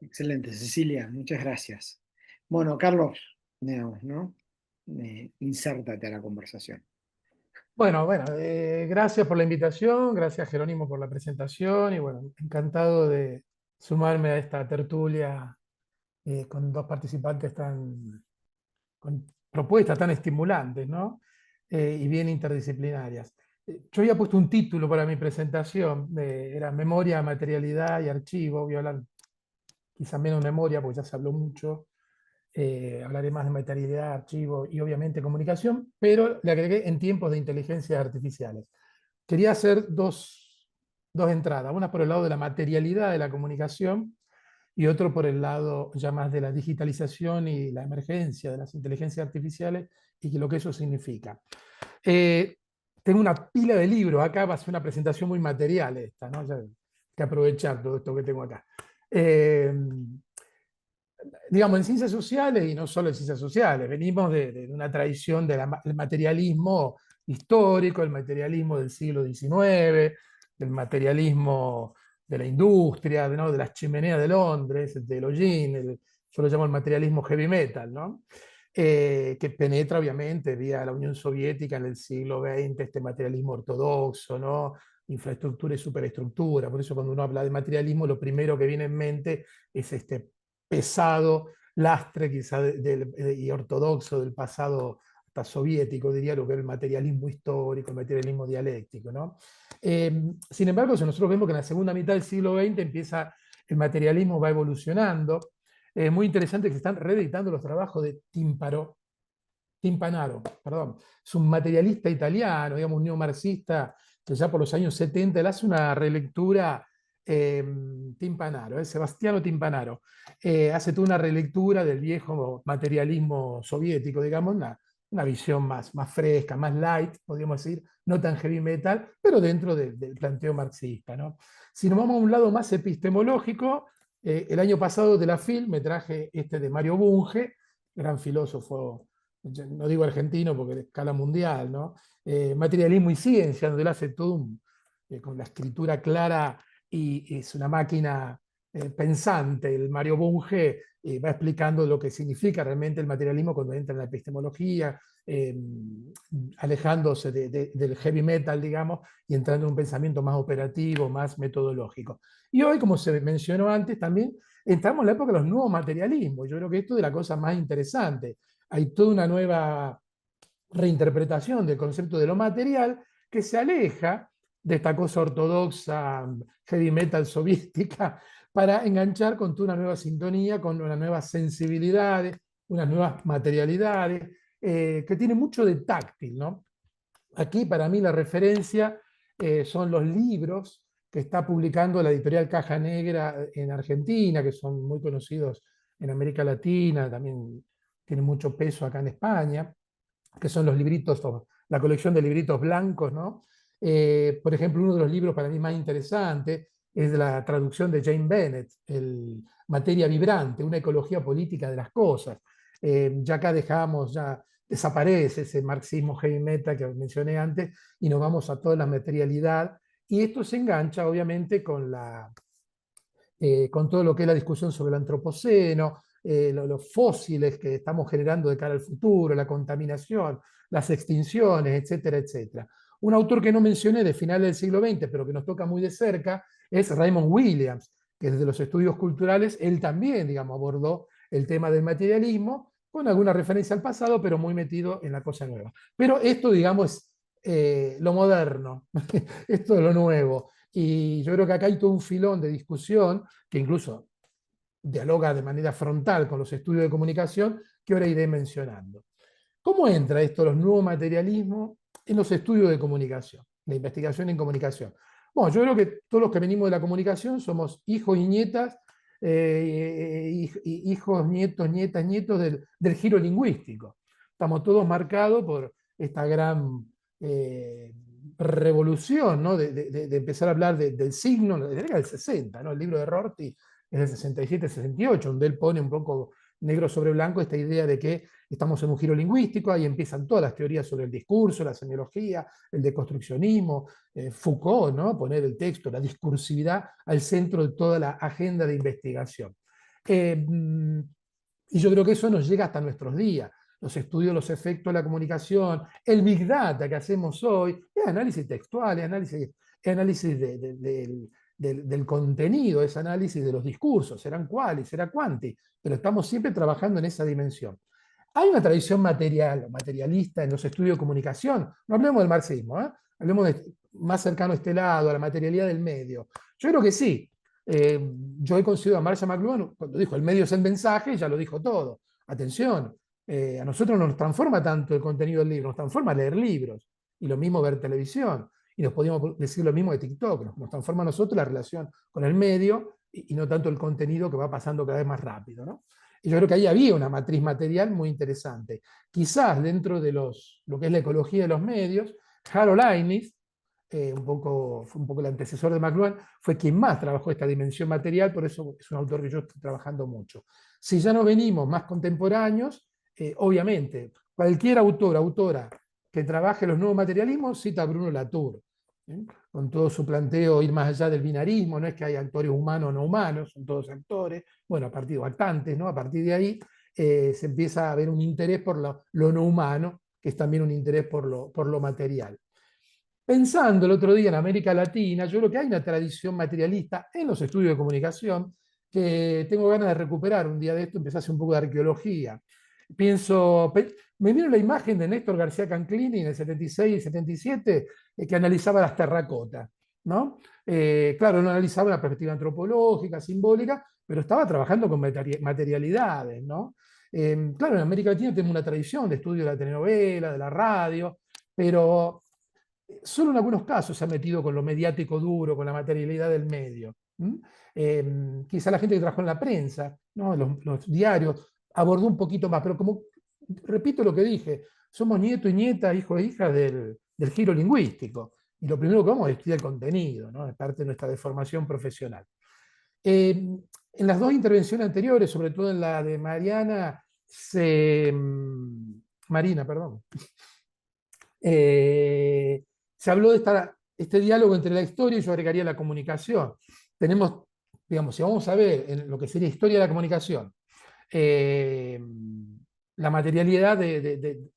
Excelente, Cecilia, muchas gracias. Bueno, Carlos, ¿no? Insértate a la conversación. Bueno, gracias por la invitación, gracias Jerónimo por la presentación y bueno, encantado de sumarme a esta tertulia con dos participantes con propuestas tan estimulantes, ¿no? Y bien interdisciplinarias. Yo había puesto un título para mi presentación, era Memoria, Materialidad y Archivo. Voy a hablar quizá menos de memoria porque ya se habló mucho. Hablaré más de materialidad, archivo y obviamente comunicación, pero le agregué en tiempos de inteligencias artificiales. Quería hacer dos entradas, una por el lado de la materialidad de la comunicación y otro por el lado ya más de la digitalización y la emergencia de las inteligencias artificiales y lo que eso significa. Tengo una pila de libros, acá va a ser una presentación muy material esta, ¿no? Ya que aprovechar todo esto que tengo acá. Digamos, en ciencias sociales, y no solo en ciencias sociales, venimos de una tradición del materialismo histórico, el materialismo del siglo XIX, del materialismo de la industria, ¿no? De las chimeneas de Londres, de Login, yo lo llamo el materialismo heavy metal, ¿no? Que penetra obviamente vía la Unión Soviética en el siglo XX, este materialismo ortodoxo, ¿no? Infraestructura y superestructura. Por eso cuando uno habla de materialismo, lo primero que viene en mente es este pesado lastre quizá y ortodoxo del pasado hasta soviético, diría, lo que es el materialismo histórico, el materialismo dialéctico, ¿no? Sin embargo, si nosotros vemos que en la segunda mitad del siglo XX empieza el materialismo, va evolucionando. Es muy interesante que se están reeditando los trabajos de Timpanaro, perdón, es un materialista italiano, digamos un neomarxista que ya por los años 70 él hace una relectura, Timpanaro, Sebastiano Timpanaro, hace toda una relectura del viejo materialismo soviético, digamos, una visión más fresca, más light, podríamos decir, no tan heavy metal, pero dentro del planteo marxista, ¿no? Si nos vamos a un lado más epistemológico, el año pasado de la FIL me traje este de Mario Bunge, gran filósofo, no digo argentino porque de escala mundial, ¿no? Materialismo y ciencia, donde él hace todo con la escritura clara y es una máquina pensante. El Mario Bunge va explicando lo que significa realmente el materialismo cuando entra en la epistemología, alejándose del heavy metal, digamos, y entrando en un pensamiento más operativo, más metodológico. Y hoy, como se mencionó antes, también entramos en la época de los nuevos materialismos. Yo creo que esto es de la cosa más interesante. Hay toda una nueva reinterpretación del concepto de lo material que se aleja de esta cosa ortodoxa, heavy metal soviética, para enganchar con toda una nueva sintonía, con unas nuevas sensibilidades, unas nuevas materialidades, que tiene mucho de táctil, ¿no? Aquí para mí la referencia son los libros que está publicando la editorial Caja Negra en Argentina, que son muy conocidos en América Latina, también tienen mucho peso acá en España, que son los libritos, la colección de libritos blancos, ¿no? Por ejemplo, uno de los libros para mí más interesantes es la traducción de Jane Bennett, el Materia Vibrante, una ecología política de las cosas. Ya acá desaparece ese marxismo heavy metal que mencioné antes y nos vamos a toda la materialidad. Y esto se engancha obviamente con todo lo que es la discusión sobre el antropoceno, los fósiles que estamos generando de cara al futuro, la contaminación, las extinciones, etcétera, etcétera. Un autor que no mencioné de finales del siglo XX, pero que nos toca muy de cerca, es Raymond Williams, que desde los estudios culturales, él también, digamos, abordó el tema del materialismo, con alguna referencia al pasado, pero muy metido en la cosa nueva. Pero esto, digamos, es lo moderno, esto es lo nuevo. Y yo creo que acá hay todo un filón de discusión que incluso dialoga de manera frontal con los estudios de comunicación que ahora iré mencionando. ¿Cómo entra esto, los nuevos materialismos, en los estudios de comunicación, la investigación en comunicación? Bueno, yo creo que todos los que venimos de la comunicación somos hijos y nietas, hijos, nietos, nietos del giro lingüístico. Estamos todos marcados por esta gran revolución, ¿no? de empezar a hablar del signo, de la década del 60, ¿no? El libro de Rorty es del 67-68, donde él pone un poco negro sobre blanco esta idea de que estamos en un giro lingüístico, ahí empiezan todas las teorías sobre el discurso, la semiología, el deconstruccionismo, Foucault, ¿no? Poner el texto, la discursividad al centro de toda la agenda de investigación. Y yo creo que eso nos llega hasta nuestros días. Los estudios, los efectos de la comunicación, el Big Data que hacemos hoy, es análisis textual, es análisis del contenido, es análisis de los discursos, serán cuáles, será cuánti, pero estamos siempre trabajando en esa dimensión. Hay una tradición materialista en los estudios de comunicación, no hablemos del marxismo, hablemos más cercano a este lado, a la materialidad del medio. Yo creo que sí. Yo he considerado a Marshall McLuhan, cuando dijo el medio es el mensaje, ya lo dijo todo. Atención, a nosotros no nos transforma tanto el contenido del libro, nos transforma leer libros, y lo mismo ver televisión. Y nos podríamos decir lo mismo de TikTok, nos transforma a nosotros la relación con el medio y no tanto el contenido que va pasando cada vez más rápido, ¿no? Y yo creo que ahí había una matriz material muy interesante. Quizás dentro de lo que es la ecología de los medios, Harold Innis fue un poco el antecesor de McLuhan, fue quien más trabajó esta dimensión material, por eso es un autor que yo estoy trabajando mucho. Si ya no venimos más contemporáneos, obviamente, cualquier autora que trabaje los nuevos materialismos cita a Bruno Latour, con todo su planteo ir más allá del binarismo, no es que hay actores humanos o no humanos, son todos actores, bueno, a partir de actantes, ¿no? A partir de ahí se empieza a ver un interés por lo no humano, que es también un interés por lo material. Pensando el otro día en América Latina, yo creo que hay una tradición materialista en los estudios de comunicación que tengo ganas de recuperar. Un día de esto empecé a hacer un poco de arqueología. Me vino la imagen de Néstor García Canclini en el 76 y 77, que analizaba las terracotas, ¿no? Claro, no analizaba una perspectiva antropológica, simbólica, pero estaba trabajando con materialidades, ¿no? Claro, en América Latina tenemos una tradición de estudio de la telenovela, de la radio, pero solo en algunos casos se ha metido con lo mediático duro, con la materialidad del medio. Quizá la gente que trabajó en la prensa, ¿no? Los diarios, abordó un poquito más, pero como repito lo que dije, somos nieto y nieta, hijo e hija del giro lingüístico, y lo primero que vamos a estudiar el contenido, ¿no? Es parte de nuestra deformación profesional. En las dos intervenciones anteriores, sobre todo en la de Marina, perdón, se habló de este diálogo entre la historia y yo agregaría la comunicación. Tenemos, digamos, si vamos a ver en lo que sería historia de la comunicación, la materialidad de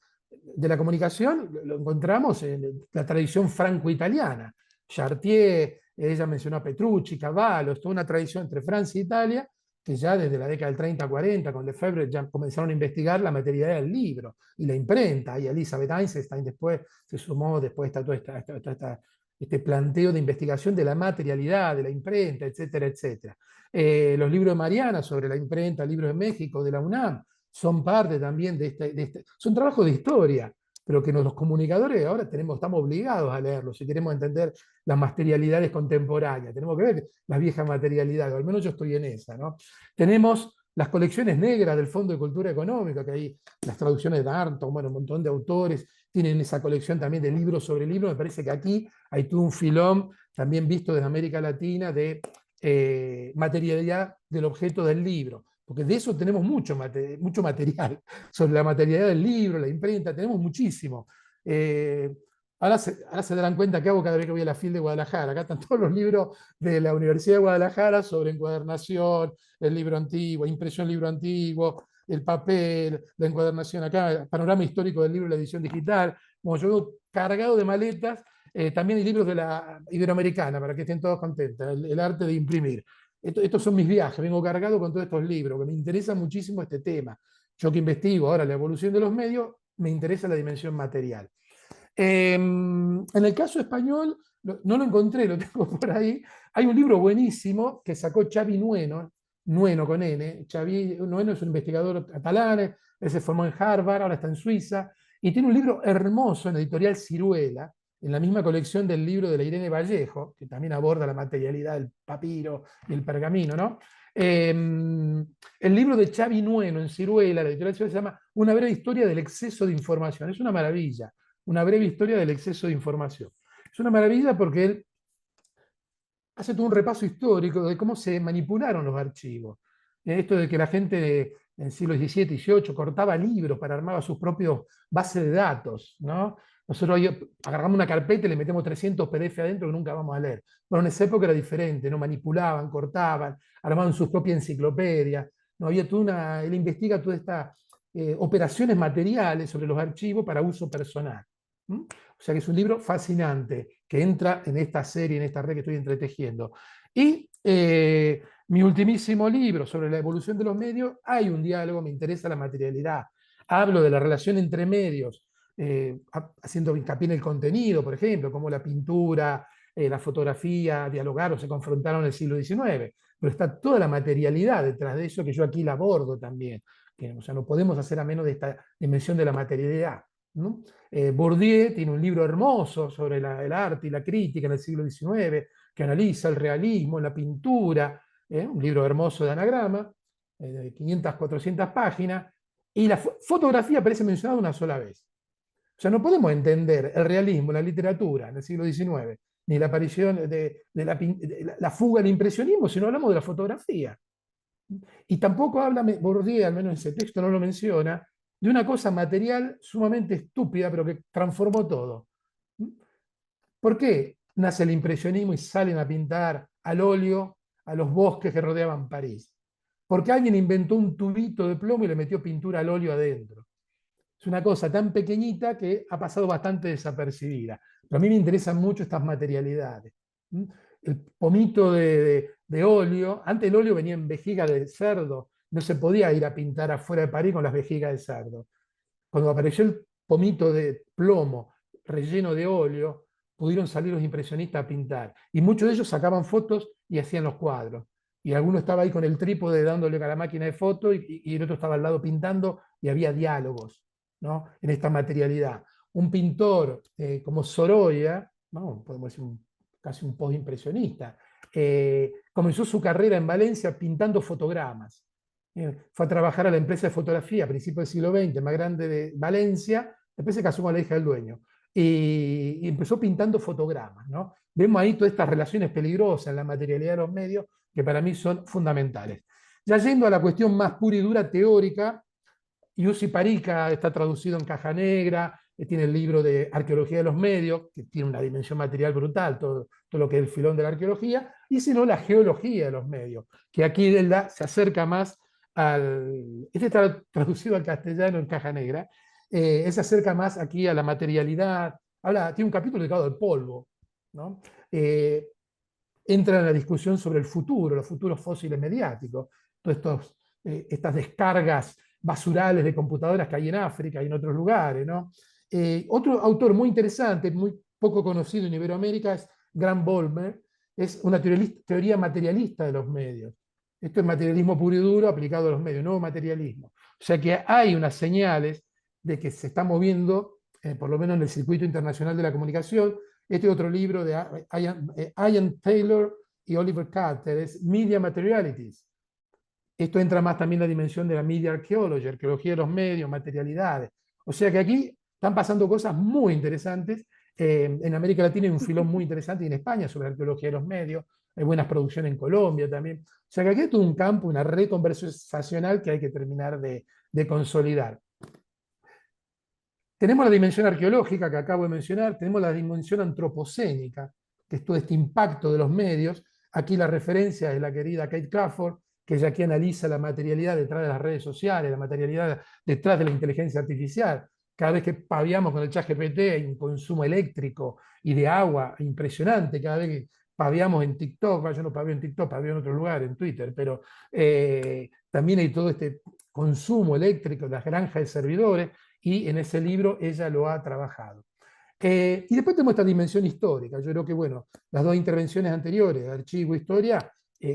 la comunicación lo encontramos en la tradición franco-italiana. Chartier, ella mencionó a Petrucci, Cavallo, es toda una tradición entre Francia e Italia que ya desde la década del 30-40, con Lefebvre, ya comenzaron a investigar la materialidad del libro y la imprenta, y Elizabeth Einstein después se sumó, después está todo este planteo de investigación de la materialidad, de la imprenta, etcétera, etcétera. Los libros de Mariana sobre la imprenta, libros de México, de la UNAM, son parte también son trabajos de historia, pero que los comunicadores ahora estamos obligados a leerlos si queremos entender las materialidades contemporáneas. Tenemos que ver las viejas materialidades, al menos yo estoy en esa, ¿no? Tenemos las colecciones negras del Fondo de Cultura Económica, que hay las traducciones de Arnton, bueno, un montón de autores tienen esa colección también de libros sobre libros. Me parece que aquí hay todo un filón también visto desde América Latina de materialidad del objeto del libro, porque de eso tenemos mucho material, sobre la materialidad del libro, la imprenta, tenemos muchísimo. Ahora se darán cuenta que hago cada vez que voy a la FIL de Guadalajara. Acá están todos los libros de la Universidad de Guadalajara sobre encuadernación, el libro antiguo, impresión libro antiguo, el papel, la encuadernación acá, el panorama histórico del libro y la edición digital. Bueno, yo veo cargado de maletas. También hay libros de la Iberoamericana, para que estén todos contentos, el arte de imprimir. Estos son mis viajes, vengo cargado con todos estos libros, que me interesa muchísimo este tema. Yo que investigo ahora la evolución de los medios, me interesa la dimensión material. En el caso español, no lo encontré, lo tengo por ahí. Hay un libro buenísimo que sacó Xavi Nueno con N. Xavi Nueno es un investigador catalán, él se formó en Harvard, ahora está en Suiza, y tiene un libro hermoso en la editorial Ciruela, en la misma colección del libro de la Irene Vallejo, que también aborda la materialidad del papiro y el pergamino, ¿no? El libro de Xavi Nueno en Ciruela, la editorial Ciruela, se llama Una breve historia del exceso de información. Es una maravilla, una breve historia del exceso de información. Es una maravilla porque él hace todo un repaso histórico de cómo se manipularon los archivos. Esto de que la gente en el siglo XVII y XVIII cortaba libros para armar sus propios bases de datos, ¿no? Nosotros ahí agarramos una carpeta y le metemos 300 PDF adentro que nunca vamos a leer. Bueno, en esa época era diferente, ¿no? Manipulaban, cortaban, armaban sus propias enciclopedias. ¿No? Había él investiga todas estas operaciones materiales sobre los archivos para uso personal. O sea que es un libro fascinante que entra en esta serie, en esta red que estoy entretejiendo. Y mi ultimísimo libro sobre la evolución de los medios, hay un diálogo, me interesa la materialidad. Hablo de la relación entre medios, haciendo hincapié en el contenido, por ejemplo, cómo la pintura, la fotografía dialogaron, se confrontaron en el siglo XIX. Pero está toda la materialidad detrás de eso que yo aquí la abordo también. O sea, no podemos hacer a menos de esta dimensión de la materialidad, ¿no? Bourdieu tiene un libro hermoso sobre el arte y la crítica en el siglo XIX, que analiza el realismo, la pintura, un libro hermoso de anagrama, de 500, 400 páginas, y la fotografía aparece mencionada una sola vez. O sea, no podemos entender el realismo, la literatura en el siglo XIX, ni la aparición de la fuga del impresionismo, si no hablamos de la fotografía. Y tampoco habla Bourdieu, al menos en ese texto no lo menciona, de una cosa material sumamente estúpida, pero que transformó todo. ¿Por qué nace el impresionismo y salen a pintar al óleo a los bosques que rodeaban París? Porque alguien inventó un tubito de plomo y le metió pintura al óleo adentro. Es una cosa tan pequeñita que ha pasado bastante desapercibida. Pero a mí me interesan mucho estas materialidades. El pomito de óleo, antes el óleo venía en vejiga de cerdo, no se podía ir a pintar afuera de París con las vejigas de cerdo. Cuando apareció el pomito de plomo relleno de óleo, pudieron salir los impresionistas a pintar. Y muchos de ellos sacaban fotos y hacían los cuadros. Y alguno estaba ahí con el trípode dándole a la máquina de foto y el otro estaba al lado pintando y había diálogos, ¿no? En esta materialidad. Un pintor como Sorolla, ¿no? Podemos decir casi un postimpresionista, comenzó su carrera en Valencia pintando fotogramas. Fue a trabajar a la empresa de fotografía a principios del siglo XX, más grande de Valencia, después se casó con la hija del dueño, y empezó pintando fotogramas, ¿no? Vemos ahí todas estas relaciones peligrosas en la materialidad de los medios que para mí son fundamentales. Ya yendo a la cuestión más pura y dura teórica, Jussi Parikka está traducido en Caja Negra, tiene el libro de Arqueología de los Medios, que tiene una dimensión material brutal, todo lo que es el filón de la arqueología, y si no, la geología de los medios, que aquí se acerca más este está traducido al castellano en Caja Negra, se acerca más aquí a la materialidad, tiene un capítulo dedicado al polvo, ¿no? Entra en la discusión sobre el futuro, los futuros fósiles mediáticos, todas estas descargas basurales de computadoras que hay en África y en otros lugares, ¿no? Otro autor muy interesante, muy poco conocido en Iberoamérica, es Grant Bolmer, es una teoría materialista de los medios. Esto es materialismo puro y duro aplicado a los medios, nuevo materialismo. O sea que hay unas señales de que se está moviendo, por lo menos en el circuito internacional de la comunicación. Este otro libro de Ian Taylor y Oliver Carter es Media Materialities. Esto entra más también en la dimensión de la Media Archaeology, arqueología de los medios, materialidades. O sea que aquí están pasando cosas muy interesantes. En América Latina hay un filón muy interesante y en España sobre arqueología de los medios. Hay buenas producciones en Colombia también. O sea que aquí hay todo un campo, una red conversacional que hay que terminar de consolidar. Tenemos la dimensión arqueológica que acabo de mencionar, tenemos la dimensión antropocénica, que es todo este impacto de los medios. Aquí la referencia es la querida Kate Crawford, que ella aquí analiza la materialidad detrás de las redes sociales, la materialidad detrás de la inteligencia artificial. Cada vez que paviamos con el ChatGPT hay un consumo eléctrico y de agua impresionante. Cada vez que paviamos en TikTok, yo no paveo en TikTok, paveo en otro lugar, en Twitter, pero también hay todo este consumo eléctrico de las granjas de servidores, y en ese libro ella lo ha trabajado. Y después tenemos esta dimensión histórica. Yo creo que, bueno, las dos intervenciones anteriores, archivo e historia,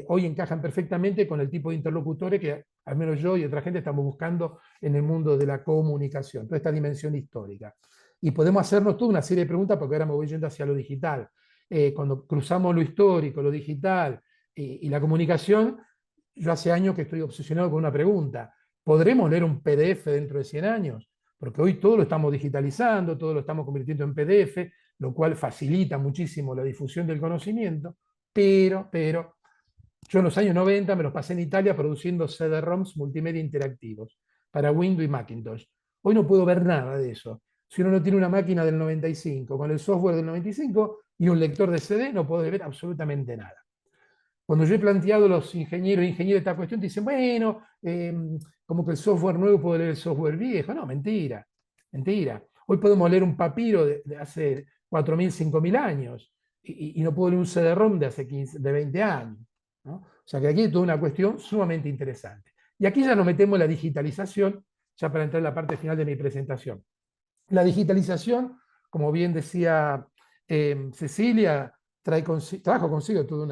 hoy encajan perfectamente con el tipo de interlocutores que al menos yo y otra gente estamos buscando en el mundo de la comunicación, toda esta dimensión histórica. Y podemos hacernos toda una serie de preguntas, porque ahora me voy yendo hacia lo digital. Cuando cruzamos lo histórico, lo digital y la comunicación, yo hace años que estoy obsesionado con una pregunta. ¿Podremos leer un PDF dentro de 100 años? Porque hoy todo lo estamos digitalizando, todo lo estamos convirtiendo en PDF, lo cual facilita muchísimo la difusión del conocimiento, pero yo en los años 90 me los pasé en Italia produciendo CD-ROMs multimedia interactivos para Windows y Macintosh. Hoy no puedo ver nada de eso. Si uno no tiene una máquina del 95 con el software del 95 y un lector de CD, no puede ver absolutamente nada. Cuando yo he planteado a los ingenieros esta cuestión, dicen, bueno, como que el software nuevo puede leer el software viejo. No, mentira, mentira. Hoy podemos leer un papiro de hace 4.000, 5.000 años y no puedo leer un CD-ROM de hace 20 años, ¿no? O sea que aquí hay toda una cuestión sumamente interesante. Y aquí ya nos metemos en la digitalización, ya para entrar en la parte final de mi presentación. La digitalización, como bien decía Cecilia, trajo consigo todo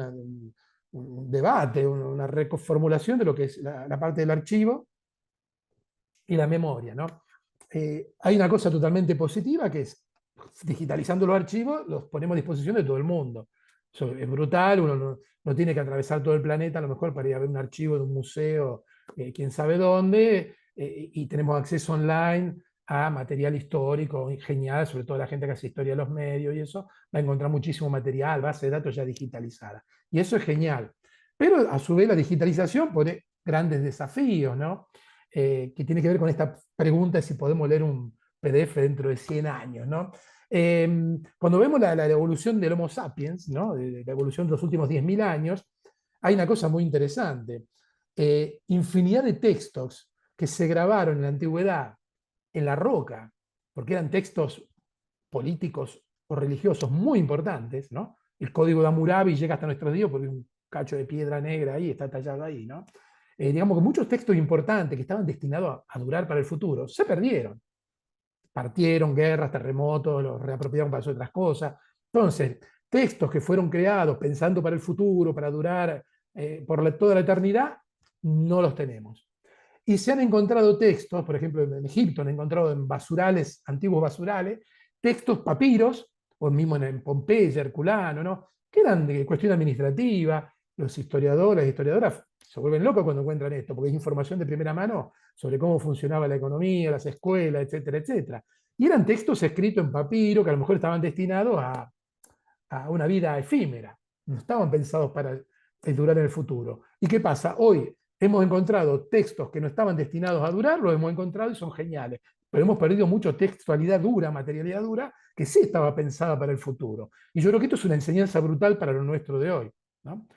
un debate, una reformulación de lo que es la parte del archivo y la memoria, ¿no? Hay una cosa totalmente positiva que es, digitalizando los archivos, los ponemos a disposición de todo el mundo. Eso es brutal, uno no tiene que atravesar todo el planeta, a lo mejor para ir a ver un archivo de un museo, quién sabe dónde, y tenemos acceso online a material histórico genial, sobre todo la gente que hace historia de los medios y eso, va a encontrar muchísimo material, base de datos ya digitalizada. Y eso es genial. Pero a su vez la digitalización pone grandes desafíos, ¿no? Que tiene que ver con esta pregunta de si podemos leer un PDF dentro de 100 años, ¿no? Cuando vemos la evolución del Homo sapiens, ¿no? De la evolución de los últimos 10.000 años, hay una cosa muy interesante. Infinidad de textos que se grabaron en la antigüedad en la roca, porque eran textos políticos o religiosos muy importantes, ¿no? El código de Hammurabi llega hasta nuestros días porque un cacho de piedra negra ahí, está tallado ahí, ¿no? Digamos que muchos textos importantes que estaban destinados a durar para el futuro se perdieron. Partieron, guerras, terremotos, los reapropiaron para hacer otras cosas. Entonces, textos que fueron creados pensando para el futuro, para durar toda la eternidad, no los tenemos. Y se han encontrado textos, por ejemplo, en Egipto han encontrado en basurales, antiguos basurales, textos papiros, o mismo en Pompeya, Herculano, ¿no? Que eran de cuestión administrativa. Los historiadores e historiadoras se vuelven locos cuando encuentran esto, porque es información de primera mano sobre cómo funcionaba la economía, las escuelas, etcétera, etcétera. Y eran textos escritos en papiro que a lo mejor estaban destinados a una vida efímera, no estaban pensados para durar en el futuro. ¿Y qué pasa? Hoy hemos encontrado textos que no estaban destinados a durar, los hemos encontrado y son geniales, pero hemos perdido mucho textualidad dura, materialidad dura, que sí estaba pensada para el futuro. Y yo creo que esto es una enseñanza brutal para lo nuestro de hoy, ¿no?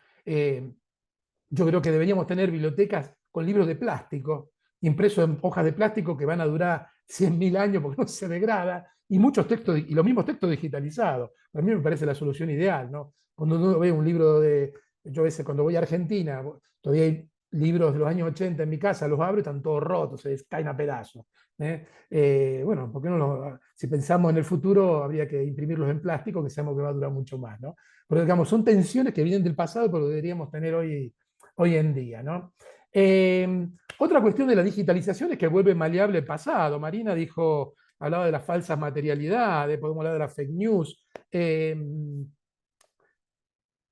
Yo creo que deberíamos tener bibliotecas con libros de plástico, impresos en hojas de plástico que van a durar 100.000 años porque no se degrada, y muchos textos, y los mismos textos digitalizados. A mí me parece la solución ideal, ¿no? Cuando uno ve un libro yo a veces cuando voy a Argentina, todavía hay libros de los años 80 en mi casa, los abro y están todos rotos, se caen a pedazos. Bueno, ¿por qué no si pensamos en el futuro, habría que imprimirlos en plástico, que sabemos que va a durar mucho más, ¿no? Pero digamos, son tensiones que vienen del pasado, pero deberíamos tener hoy en día, ¿no? Otra cuestión de la digitalización es que vuelve maleable el pasado. Marina hablaba de las falsas materialidades, podemos hablar de las fake news.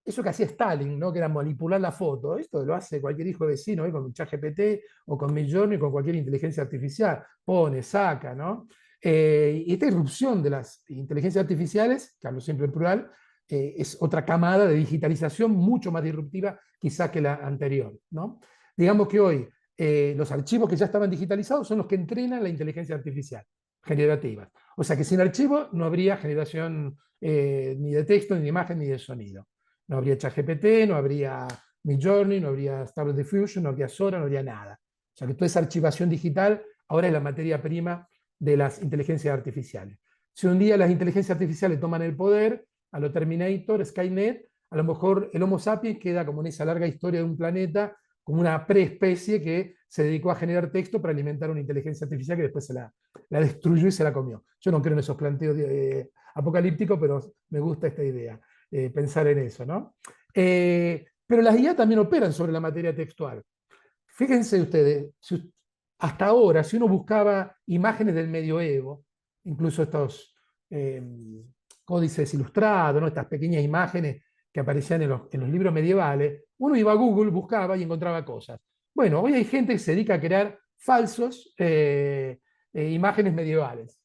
Eso que hacía Stalin, ¿no? Que era manipular la foto, esto lo hace cualquier hijo de vecino, con un ChatGPT o con Midjourney, con cualquier inteligencia artificial, pone, saca, ¿no? Y esta irrupción de las inteligencias artificiales, que hablo siempre en plural, es otra camada de digitalización mucho más disruptiva quizá que la anterior, ¿no? Digamos que hoy los archivos que ya estaban digitalizados son los que entrenan la inteligencia artificial generativa. O sea que sin archivo no habría generación ni de texto, ni de imagen, ni de sonido. No habría ChatGPT, no habría Midjourney, no habría Stable Diffusion, no habría Sora, no habría nada. O sea que toda esa archivación digital ahora es la materia prima de las inteligencias artificiales. Si un día las inteligencias artificiales toman el poder, a lo Terminator, Skynet, a lo mejor el Homo sapiens queda como en esa larga historia de un planeta, como una preespecie que se dedicó a generar texto para alimentar una inteligencia artificial que después la destruyó y se la comió. Yo no creo en esos planteos apocalípticos, pero me gusta esta idea. Pensar en eso, ¿no? Pero las IA también operan sobre la materia textual. Fíjense ustedes, hasta ahora, si uno buscaba imágenes del medioevo, incluso estos códices ilustrados, ¿no? Estas pequeñas imágenes que aparecían en los libros medievales, uno iba a Google, buscaba y encontraba cosas. Bueno, hoy hay gente que se dedica a crear falsos imágenes medievales,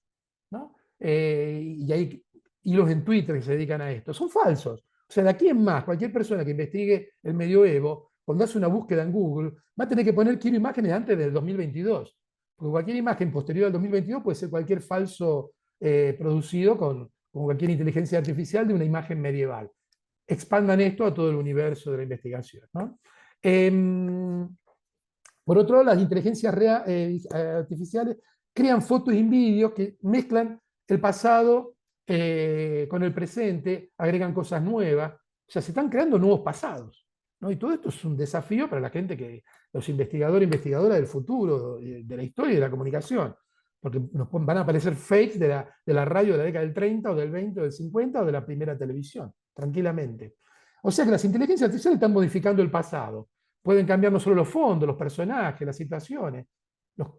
¿no? Y hay hilos en Twitter que se dedican a esto. Son falsos. O sea, de aquí en más, cualquier persona que investigue el medioevo, cuando hace una búsqueda en Google, va a tener que poner quiero imágenes antes del 2022. Porque cualquier imagen posterior al 2022 puede ser cualquier falso producido con cualquier inteligencia artificial de una imagen medieval. Expandan esto a todo el universo de la investigación, ¿no? Por otro lado, las inteligencias artificiales crean fotos y vídeos que mezclan el pasado con el presente, agregan cosas nuevas, o sea, se están creando nuevos pasados, ¿no? Y todo esto es un desafío para la gente los investigadores e investigadoras del futuro, de la historia y de la comunicación, porque van a aparecer fakes de la radio de la década del 30 o del 20 o del 50 o de la primera televisión, tranquilamente. O sea que las inteligencias artificiales están modificando el pasado, pueden cambiar no solo los fondos, los personajes, las situaciones, los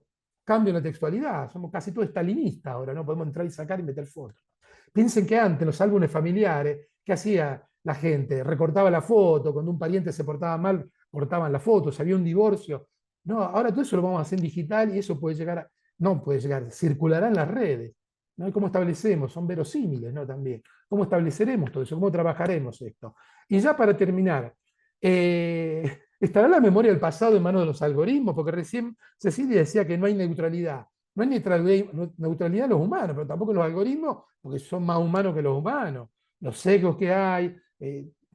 cambios en la textualidad, somos casi todos estalinistas ahora, ¿no? Podemos entrar y sacar y meter fotos. Piensen que antes, los álbumes familiares, ¿qué hacía la gente? Recortaba la foto, cuando un pariente se portaba mal, cortaban la foto, si había un divorcio. No, ahora todo eso lo vamos a hacer en digital y eso puede llegar no puede llegar, circulará en las redes, ¿no? ¿Y cómo establecemos? Son verosímiles, ¿no? También. ¿Cómo estableceremos todo eso? ¿Cómo trabajaremos esto? Y ya para terminar, ¿estará la memoria del pasado en manos de los algoritmos? Porque recién Cecilia decía que no hay neutralidad. No hay neutralidad de los humanos, pero tampoco los algoritmos, porque son más humanos que los humanos. Los sesgos que hay,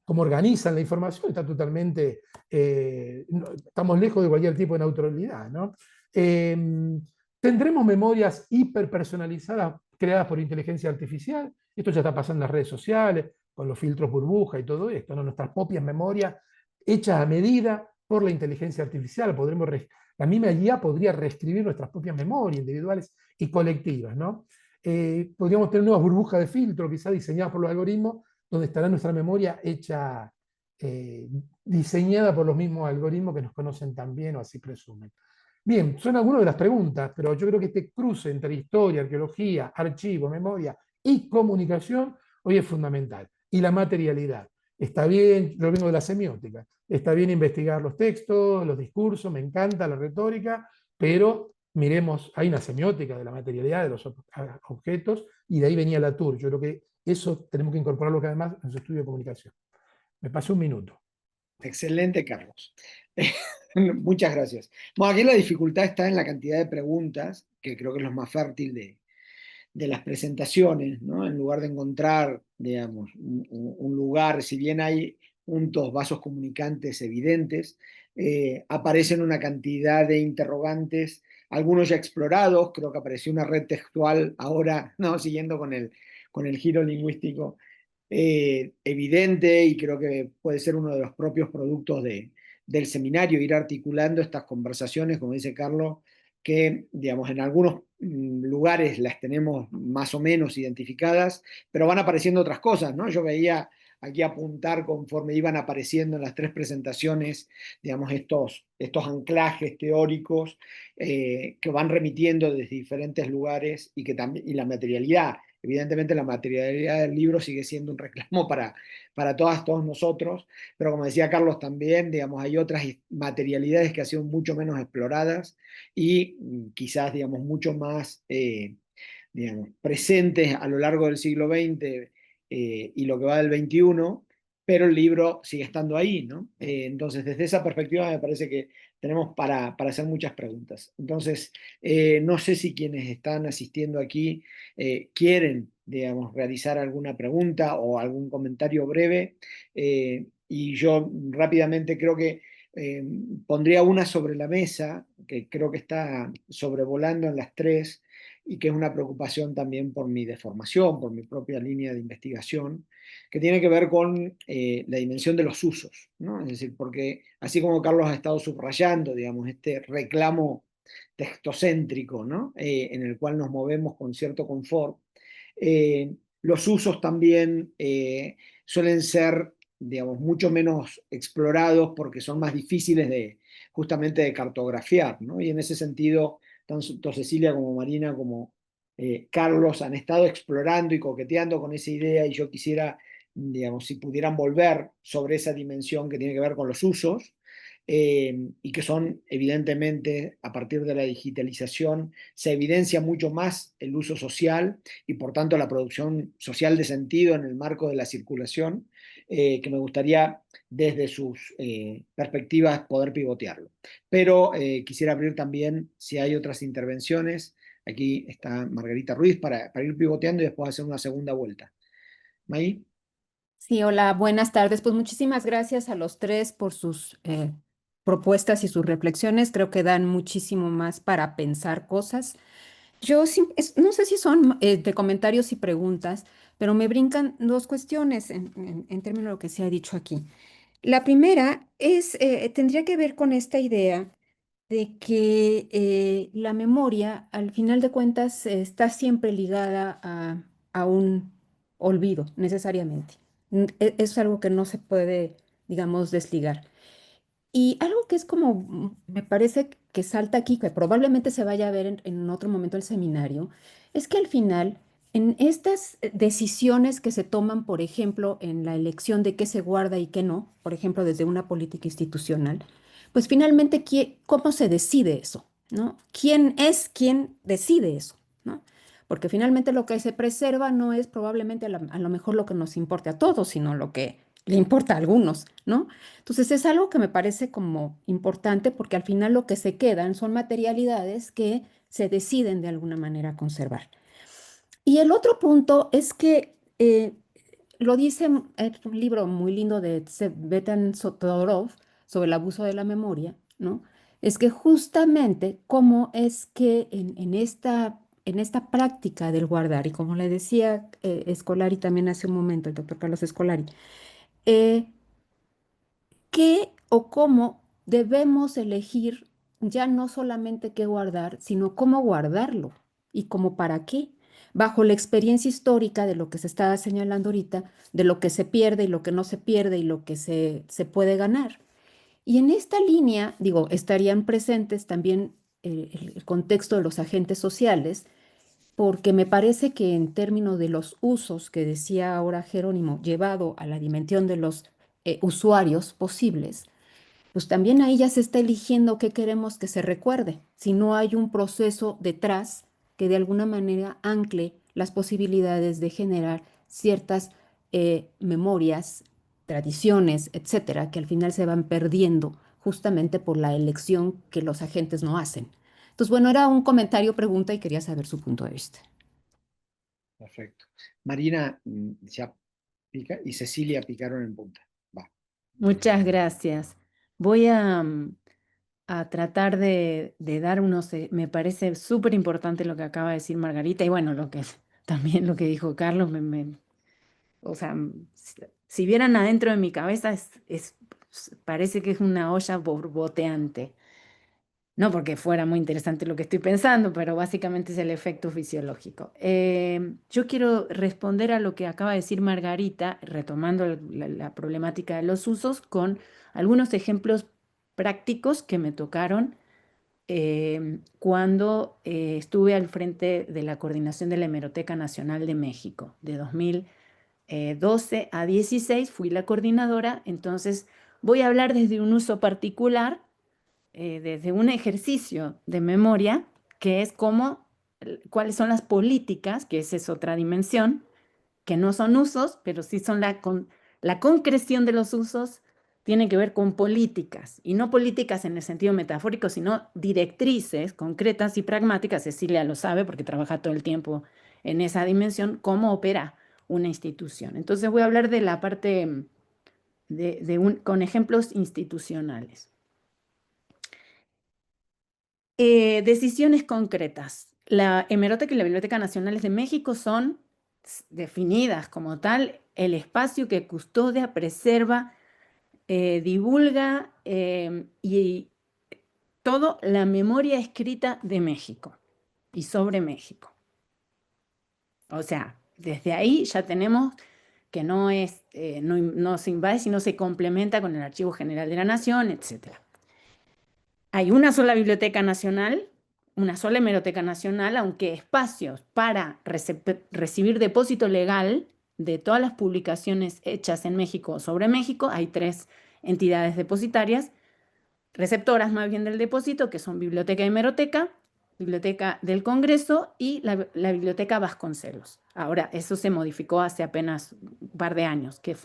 cómo organizan la información, está totalmente, estamos lejos de cualquier tipo de neutralidad, ¿no? ¿Tendremos memorias hiperpersonalizadas creadas por inteligencia artificial? Esto ya está pasando en las redes sociales, con los filtros burbuja y todo esto, ¿no? Nuestras propias memorias hechas a medida por la inteligencia artificial. La misma IA podría reescribir nuestras propias memorias individuales y colectivas, ¿no? Podríamos tener nuevas burbujas de filtro, quizás diseñadas por los algoritmos, donde estará nuestra memoria hecha, diseñada por los mismos algoritmos que nos conocen tan bien, o así presumen. Bien, son algunas de las preguntas, pero yo creo que este cruce entre historia, arqueología, archivo, memoria y comunicación hoy es fundamental. Y la materialidad. Está bien, yo vengo de la semiótica, está bien investigar los textos, los discursos, me encanta la retórica, pero miremos, hay una semiótica de la materialidad de los objetos, y de ahí venía Latour. Yo creo que eso tenemos que incorporarlo cada vez más en su estudio de comunicación. Me pasó un minuto. Excelente, Carlos. Muchas gracias. Bueno, aquí la dificultad está en la cantidad de preguntas, que creo que es lo más fértil de las presentaciones, ¿no? En lugar de encontrar, digamos, un lugar, si bien hay puntos, vasos comunicantes evidentes, aparecen una cantidad de interrogantes, algunos ya explorados. Creo que apareció una red textual ahora, ¿no? Siguiendo con el giro lingüístico, evidente, y creo que puede ser uno de los propios productos del seminario, ir articulando estas conversaciones, como dice Carlos, que, digamos, en algunos lugares las tenemos más o menos identificadas, pero van apareciendo otras cosas, ¿no? Yo veía aquí apuntar conforme iban apareciendo en las tres presentaciones, digamos, estos anclajes teóricos que van remitiendo desde diferentes lugares, y, y la materialidad. Evidentemente la materialidad del libro sigue siendo un reclamo para todos nosotros, pero como decía Carlos también, digamos, hay otras materialidades que han sido mucho menos exploradas y quizás, digamos, mucho más digamos, presentes a lo largo del siglo XX y lo que va del XXI, pero el libro sigue estando ahí, ¿no? Entonces, desde esa perspectiva me parece que tenemos para hacer muchas preguntas. Entonces, no sé si quienes están asistiendo aquí quieren, digamos, realizar alguna pregunta o algún comentario breve, y yo rápidamente creo que pondría una sobre la mesa, que creo que está sobrevolando en las tres, y que es una preocupación también por mi deformación, por mi propia línea de investigación, que tiene que ver con la dimensión de los usos, ¿no? Es decir, porque así como Carlos ha estado subrayando, digamos, este reclamo textocéntrico, ¿no? En el cual nos movemos con cierto confort, los usos también suelen ser, digamos, mucho menos explorados porque son más difíciles justamente de cartografiar, ¿no? Y en ese sentido, tanto Cecilia como Marina como Carlos han estado explorando y coqueteando con esa idea, y yo quisiera, digamos, si pudieran volver sobre esa dimensión que tiene que ver con los usos, y que son, evidentemente, a partir de la digitalización, se evidencia mucho más el uso social y por tanto la producción social de sentido en el marco de la circulación, que me gustaría desde sus perspectivas poder pivotearlo. Pero quisiera abrir también si hay otras intervenciones. Aquí está Margarita Ruiz para ir pivoteando y después hacer una segunda vuelta. ¿May? Sí, hola, buenas tardes. Pues muchísimas gracias a los tres por sus propuestas y sus reflexiones. Creo que dan muchísimo más para pensar cosas. Yo no sé si son de comentarios y preguntas, pero me brincan dos cuestiones en términos de lo que se ha dicho aquí. La primera es, tendría que ver con esta idea de que la memoria, al final de cuentas, está siempre ligada a un olvido, necesariamente. Es algo que no se puede, digamos, desligar. Y algo que es como, me parece que salta aquí, que probablemente se vaya a ver en otro momento del seminario, es que al final, en estas decisiones que se toman, por ejemplo, en la elección de qué se guarda y qué no, por ejemplo, desde una política institucional, pues finalmente, ¿cómo se decide eso? ¿no? ¿Quién es quien decide eso, ¿no? Porque finalmente lo que se preserva no es probablemente a lo mejor lo que nos importe a todos, sino lo que le importa a algunos, ¿no? Entonces es algo que me parece como importante porque al final lo que se quedan son materialidades que se deciden de alguna manera conservar. Y el otro punto es que lo dice, es un libro muy lindo de Tzvetan Todorov sobre el abuso de la memoria, ¿no? Es que justamente cómo es que en esta práctica del guardar, y como le decía Scolari también hace un momento, el doctor Carlos Scolari, eh, qué o cómo debemos elegir ya no solamente qué guardar, sino cómo guardarlo y cómo para qué, bajo la experiencia histórica de lo que se está señalando ahorita, de lo que se pierde y lo que no se pierde y lo que se puede ganar. Y en esta línea, digo, estarían presentes también el contexto de los agentes sociales, porque me parece que en términos de los usos que decía ahora Jerónimo, llevado a la dimensión de los usuarios posibles, pues también ahí ya se está eligiendo qué queremos que se recuerde, si no hay un proceso detrás que de alguna manera ancle las posibilidades de generar ciertas memorias, tradiciones, etcétera, que al final se van perdiendo justamente por la elección que los agentes no hacen. Entonces, bueno, era un comentario, pregunta y quería saber su punto de vista. Perfecto. Marina ya pica y Cecilia picaron en punta. Va. Muchas gracias. Voy a tratar de dar unos, me parece súper importante lo que acaba de decir Margarita y bueno, también lo que dijo Carlos, o sea, si vieran adentro de mi cabeza, parece que es una olla borboteante. No porque fuera muy interesante lo que estoy pensando, pero básicamente es el efecto fisiológico. Yo quiero responder a lo que acaba de decir Margarita, retomando la problemática de los usos, con algunos ejemplos prácticos que me tocaron cuando estuve al frente de la coordinación de la Hemeroteca Nacional de México. De 2012 a 16 fui la coordinadora, entonces voy a hablar desde un uso particular, desde un ejercicio de memoria, que es cuáles son las políticas, que esa es otra dimensión, que no son usos, pero sí son la concreción de los usos, tiene que ver con políticas, y no políticas en el sentido metafórico, sino directrices concretas y pragmáticas. Cecilia lo sabe porque trabaja todo el tiempo en esa dimensión, cómo opera una institución. Entonces voy a hablar de la parte con ejemplos institucionales. Decisiones concretas. La Hemeroteca y la Biblioteca Nacionales de México son definidas como tal el espacio que custodia, preserva, divulga y todo la memoria escrita de México y sobre México. O sea, desde ahí ya tenemos que no se invade, sino se complementa con el Archivo General de la Nación, etc. Hay una sola Biblioteca Nacional, una sola Hemeroteca Nacional, aunque espacios para recibir depósito legal de todas las publicaciones hechas en México o sobre México, hay 3 entidades depositarias, receptoras más bien del depósito, que son Biblioteca y Hemeroteca, Biblioteca del Congreso y la Biblioteca Vasconcelos. Ahora, eso se modificó hace apenas un par de años, que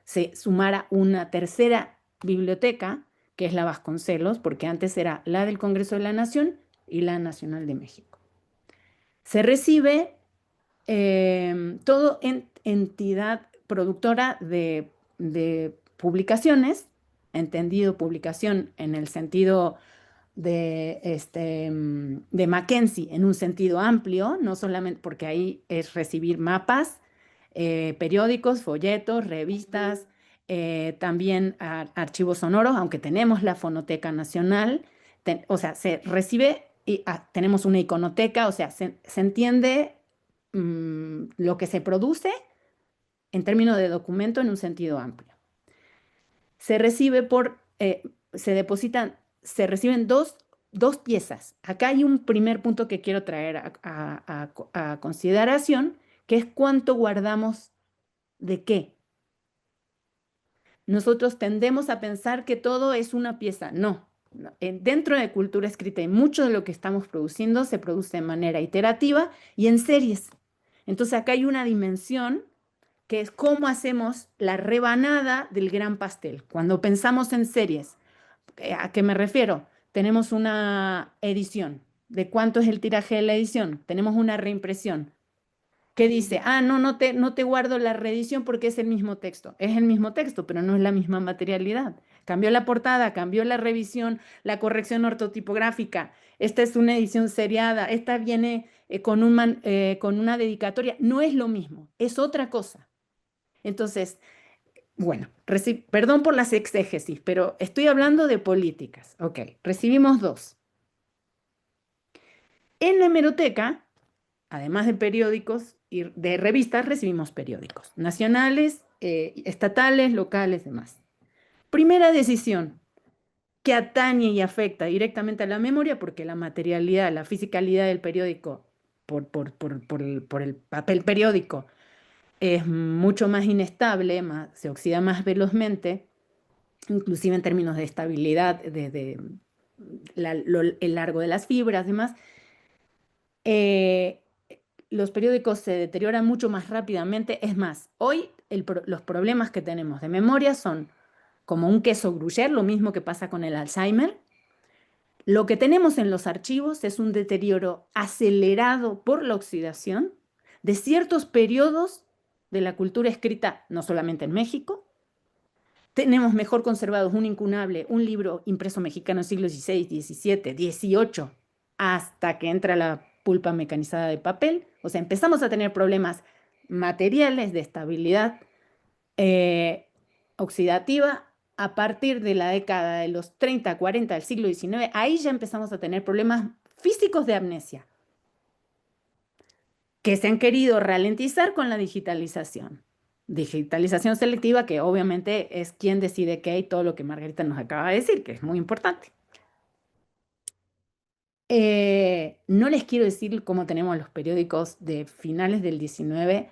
se sumara una tercera biblioteca, que es la Vasconcelos, porque antes era la del Congreso de la Nación y la Nacional de México. Se recibe todo entidad productora de publicaciones, entendido publicación en el sentido de Mackenzie, en un sentido amplio, no solamente porque ahí es recibir mapas, periódicos, folletos, revistas, también archivos sonoros, aunque tenemos la Fonoteca Nacional, o sea, se recibe y tenemos una iconoteca, o sea, se entiende lo que se produce en términos de documento en un sentido amplio. Se recibe se reciben dos piezas. Acá hay un primer punto que quiero traer a consideración, que es cuánto guardamos de qué. Nosotros tendemos a pensar que todo es una pieza. No, Dentro de cultura escrita y mucho de lo que estamos produciendo se produce de manera iterativa y en series. Entonces acá hay una dimensión que es cómo hacemos la rebanada del gran pastel. Cuando pensamos en series, ¿a qué me refiero? Tenemos una edición. ¿De cuánto es el tiraje de la edición? Tenemos una reimpresión. ¿Qué dice? Ah, no te guardo la reedición porque es el mismo texto. Es el mismo texto, pero no es la misma materialidad. Cambió la portada, cambió la revisión, la corrección ortotipográfica. Esta es una edición seriada, esta viene con una dedicatoria. No es lo mismo, es otra cosa. Entonces, bueno, perdón por las exégesis, pero estoy hablando de políticas. Ok, recibimos 2. En la hemeroteca, además de periódicos y de revistas, recibimos periódicos nacionales, estatales, locales, demás. Primera decisión que atañe y afecta directamente a la memoria, porque la materialidad, la fisicalidad del periódico, por el papel periódico, es mucho más inestable, se oxida más velozmente, inclusive en términos de estabilidad, el largo de las fibras, demás. Los periódicos se deterioran mucho más rápidamente. Es más, hoy los problemas que tenemos de memoria son como un queso gruyère, lo mismo que pasa con el Alzheimer. Lo que tenemos en los archivos es un deterioro acelerado por la oxidación de ciertos periodos de la cultura escrita, no solamente en México. Tenemos mejor conservados un incunable, un libro impreso mexicano del siglo XVI, XVII, XVIII, hasta que entra la pulpa mecanizada de papel. O sea, empezamos a tener problemas materiales de estabilidad oxidativa a partir de la década de los 30, 40 del siglo XIX. Ahí ya empezamos a tener problemas físicos de amnesia que se han querido ralentizar con la digitalización. Digitalización selectiva, que obviamente es quien decide qué y todo lo que Margarita nos acaba de decir, que es muy importante. No les quiero decir cómo tenemos los periódicos de finales del 19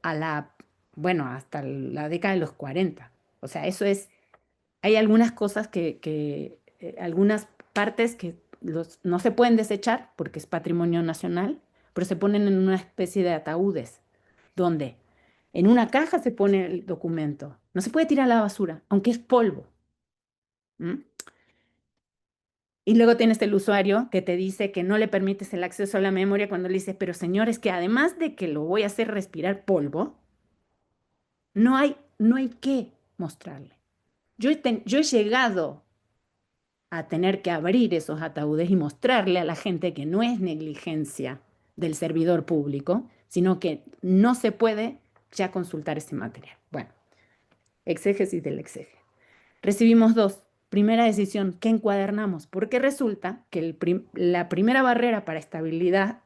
hasta la década de los 40. O sea, eso es, hay algunas cosas algunas partes que no se pueden desechar porque es patrimonio nacional, pero se ponen en una especie de ataúdes, donde en una caja se pone el documento. No se puede tirar a la basura, aunque es polvo. ¿Mm? Y luego tienes el usuario que te dice que no le permites el acceso a la memoria cuando le dices, pero señor, es que además de que lo voy a hacer respirar polvo, no hay que mostrarle. Yo he llegado a tener que abrir esos ataúdes y mostrarle a la gente que no es negligencia del servidor público, sino que no se puede ya consultar ese material. Bueno, exégesis del exégesis. Recibimos 2. Primera decisión, ¿qué encuadernamos? Porque resulta que la primera barrera para estabilidad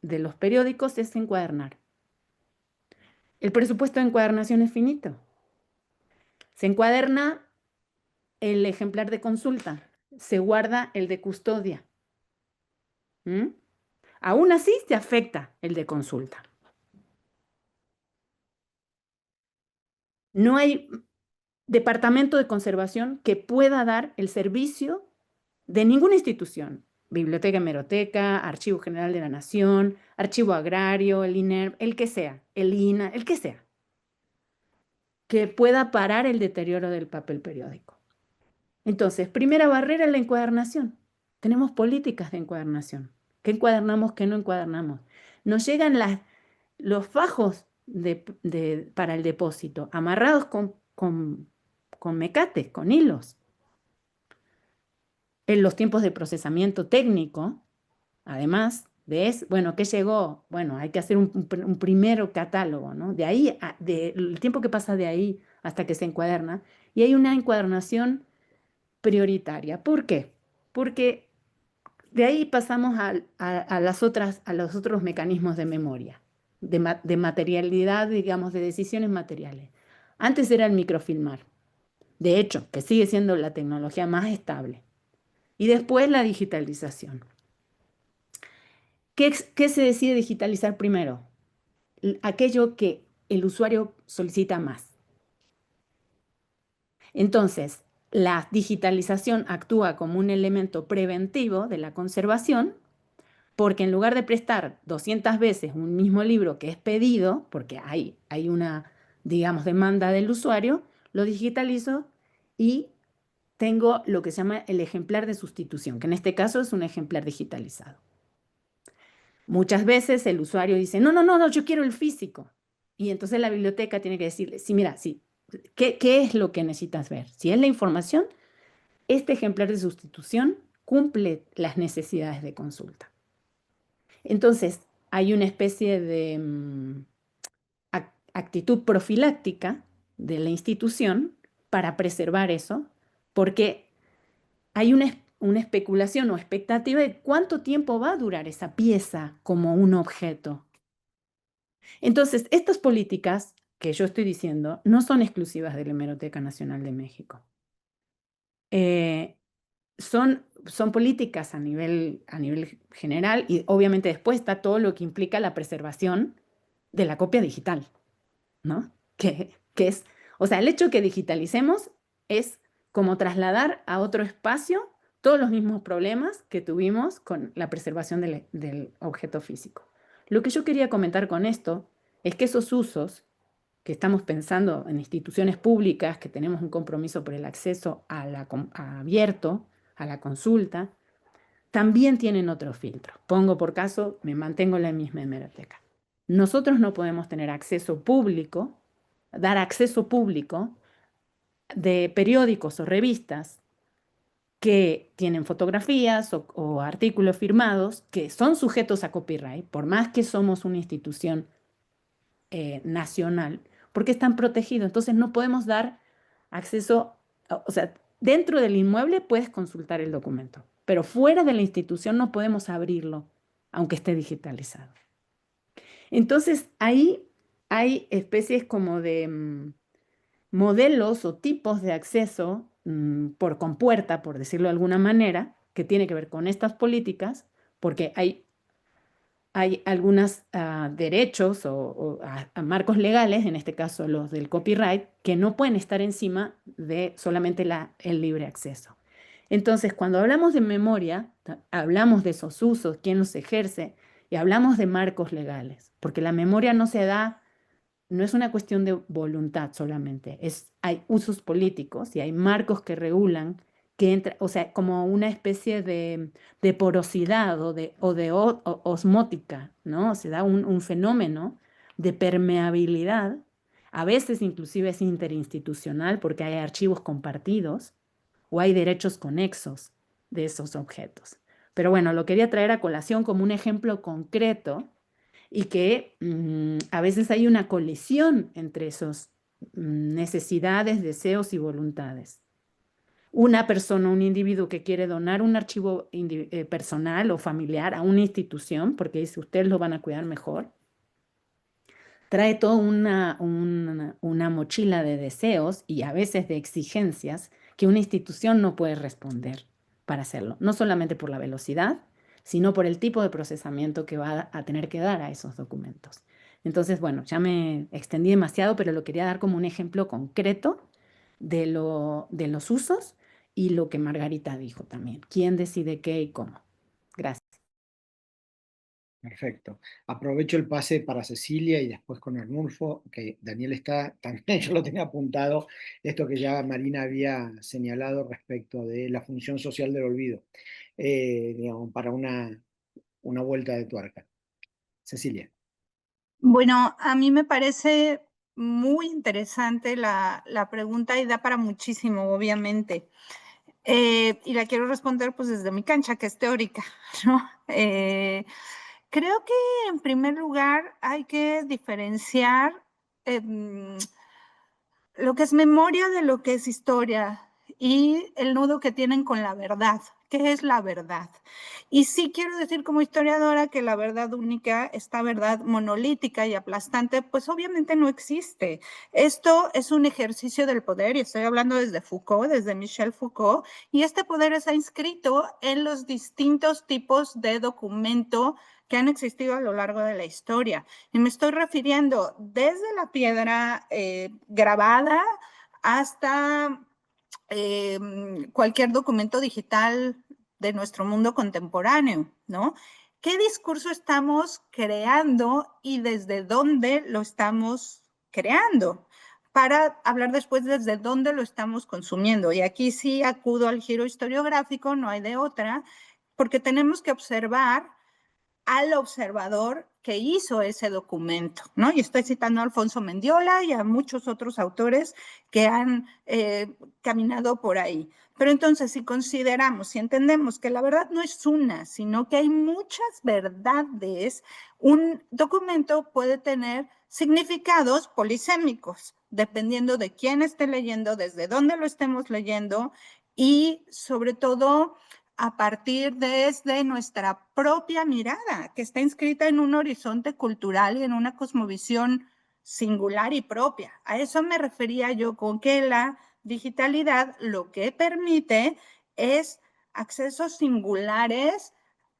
de los periódicos es encuadernar. El presupuesto de encuadernación es finito. Se encuaderna el ejemplar de consulta, se guarda el de custodia. ¿Mm? Aún así se afecta el de consulta. No hay departamento de conservación que pueda dar el servicio de ninguna institución. Biblioteca, hemeroteca, Archivo General de la Nación, Archivo Agrario, el INER, el que sea, el INA, el que sea, que pueda parar el deterioro del papel periódico. Entonces, primera barrera es la encuadernación. Tenemos políticas de encuadernación. ¿Qué encuadernamos, qué no encuadernamos? Nos llegan los fajos para el depósito, amarrados con mecates, con hilos. En los tiempos de procesamiento técnico, además de eso, bueno, ¿qué llegó? Bueno, hay que hacer un primer catálogo, ¿no? De ahí, el tiempo que pasa de ahí hasta que se encuaderna, y hay una encuadernación prioritaria. ¿Por qué? Porque de ahí pasamos a los otros mecanismos de memoria, de materialidad, digamos, de decisiones materiales. Antes era el microfilmar, de hecho, que sigue siendo la tecnología más estable. Y después la digitalización. ¿Qué se decide digitalizar primero? Aquello que el usuario solicita más. Entonces, la digitalización actúa como un elemento preventivo de la conservación, porque en lugar de prestar 200 veces un mismo libro que es pedido, porque hay una, digamos, demanda del usuario, lo digitalizo y tengo lo que se llama el ejemplar de sustitución, que en este caso es un ejemplar digitalizado. Muchas veces el usuario dice, no, yo quiero el físico. Y entonces la biblioteca tiene que decirle, sí, mira, sí, ¿qué es lo que necesitas ver? Si es la información, este ejemplar de sustitución cumple las necesidades de consulta. Entonces, hay una especie de actitud profiláctica de la institución para preservar eso, porque hay una especulación o expectativa de cuánto tiempo va a durar esa pieza como un objeto. Entonces, estas políticas que yo estoy diciendo no son exclusivas de la Hemeroteca Nacional de México. Son políticas a nivel general y obviamente después está todo lo que implica la preservación de la copia digital, ¿no? Que es, o sea, el hecho que digitalicemos es como trasladar a otro espacio todos los mismos problemas que tuvimos con la preservación del objeto físico. Lo que yo quería comentar con esto es que esos usos que estamos pensando en instituciones públicas, que tenemos un compromiso por el acceso abierto, a la consulta, también tienen otro filtro. Pongo por caso, me mantengo en la misma hemeroteca. Nosotros no podemos tener acceso público, dar acceso público de periódicos o revistas que tienen fotografías o artículos firmados que son sujetos a copyright, por más que somos una institución nacional, porque están protegidos. Entonces no podemos dar acceso, o sea, dentro del inmueble puedes consultar el documento, pero fuera de la institución no podemos abrirlo, aunque esté digitalizado. Entonces ahí hay especies como de modelos o tipos de acceso por compuerta, por decirlo de alguna manera, que tiene que ver con estas políticas, porque hay algunos derechos o marcos legales, en este caso los del copyright, que no pueden estar encima de solamente el libre acceso. Entonces, cuando hablamos de memoria, hablamos de esos usos, quién los ejerce, y hablamos de marcos legales, porque la memoria no se da, no es una cuestión de voluntad solamente, hay usos políticos y hay marcos que regulan, que entra, o sea, como una especie de porosidad o de osmótica, ¿no? Se da un fenómeno de permeabilidad, a veces inclusive es interinstitucional porque hay archivos compartidos o hay derechos conexos de esos objetos. Pero bueno, lo quería traer a colación como un ejemplo concreto y que a veces hay una colisión entre esas necesidades, deseos y voluntades. Una persona, un individuo que quiere donar un archivo personal o familiar a una institución, porque dice, ustedes lo van a cuidar mejor, trae toda una mochila de deseos y a veces de exigencias que una institución no puede responder para hacerlo. No solamente por la velocidad, sino por el tipo de procesamiento que va a tener que dar a esos documentos. Entonces, bueno, ya me extendí demasiado, pero lo quería dar como un ejemplo concreto de los usos y lo que Margarita dijo también. ¿Quién decide qué y cómo? Gracias. Perfecto. Aprovecho el pase para Cecilia y después con Arnulfo, que Daniel está, también yo lo tenía apuntado, esto que ya Marina había señalado respecto de la función social del olvido, digamos, para una vuelta de tuerca. Cecilia. Bueno, a mí me parece muy interesante la pregunta y da para muchísimo, obviamente. Y la quiero responder pues desde mi cancha, que es teórica, ¿no? Creo que en primer lugar hay que diferenciar lo que es memoria de lo que es historia y el nudo que tienen con la verdad. ¿Qué es la verdad? Y sí quiero decir como historiadora que la verdad única, esta verdad monolítica y aplastante, pues obviamente no existe. Esto es un ejercicio del poder y estoy hablando desde Foucault, desde Michel Foucault, y este poder está inscrito en los distintos tipos de documento que han existido a lo largo de la historia. Y me estoy refiriendo desde la piedra grabada hasta cualquier documento digital de nuestro mundo contemporáneo, ¿no? ¿Qué discurso estamos creando y desde dónde lo estamos creando? Para hablar después desde dónde lo estamos consumiendo. Y aquí sí acudo al giro historiográfico, no hay de otra, porque tenemos que observar al observador que hizo ese documento, ¿no? Y estoy citando a Alfonso Mendiola y a muchos otros autores que han caminado por ahí. Pero entonces, si consideramos, si entendemos que la verdad no es una, sino que hay muchas verdades, un documento puede tener significados polisémicos, dependiendo de quién esté leyendo, desde dónde lo estemos leyendo y sobre todo a partir desde nuestra propia mirada, que está inscrita en un horizonte cultural y en una cosmovisión singular y propia. A eso me refería yo con que la digitalidad lo que permite es accesos singulares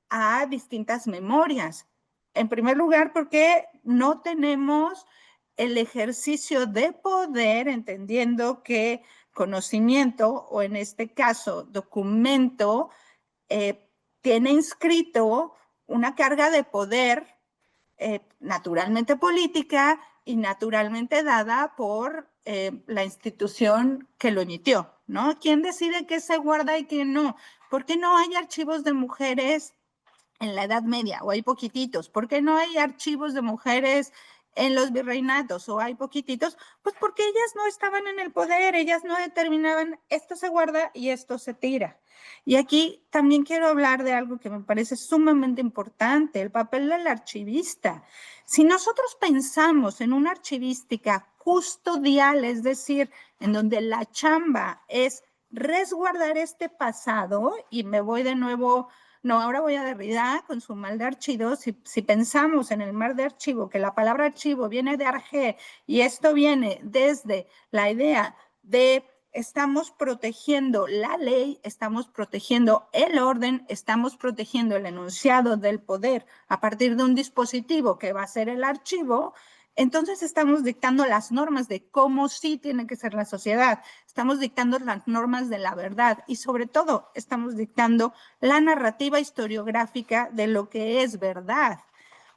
a distintas memorias. En primer lugar, porque no tenemos el ejercicio de poder, entendiendo que conocimiento, o en este caso documento, tiene inscrito una carga de poder naturalmente política y naturalmente dada por la institución que lo emitió, ¿no? ¿Quién decide qué se guarda y qué no? ¿Por qué no hay archivos de mujeres en la Edad Media o hay poquititos? ¿Por qué no hay archivos de mujeres en los virreinatos o hay poquititos? Pues porque ellas no estaban en el poder, ellas no determinaban esto se guarda y esto se tira. Y aquí también quiero hablar de algo que me parece sumamente importante, el papel del archivista. Si nosotros pensamos en una archivística custodial, es decir, en donde la chamba es resguardar este pasado, y me voy de nuevo, no, ahora voy a Derrida con su mal de archivo. Si pensamos en el mal de archivo, que la palabra archivo viene de arjé, y esto viene desde la idea de estamos protegiendo la ley, estamos protegiendo el orden, estamos protegiendo el enunciado del poder a partir de un dispositivo que va a ser el archivo, entonces estamos dictando las normas de cómo sí tiene que ser la sociedad, estamos dictando las normas de la verdad y sobre todo estamos dictando la narrativa historiográfica de lo que es verdad.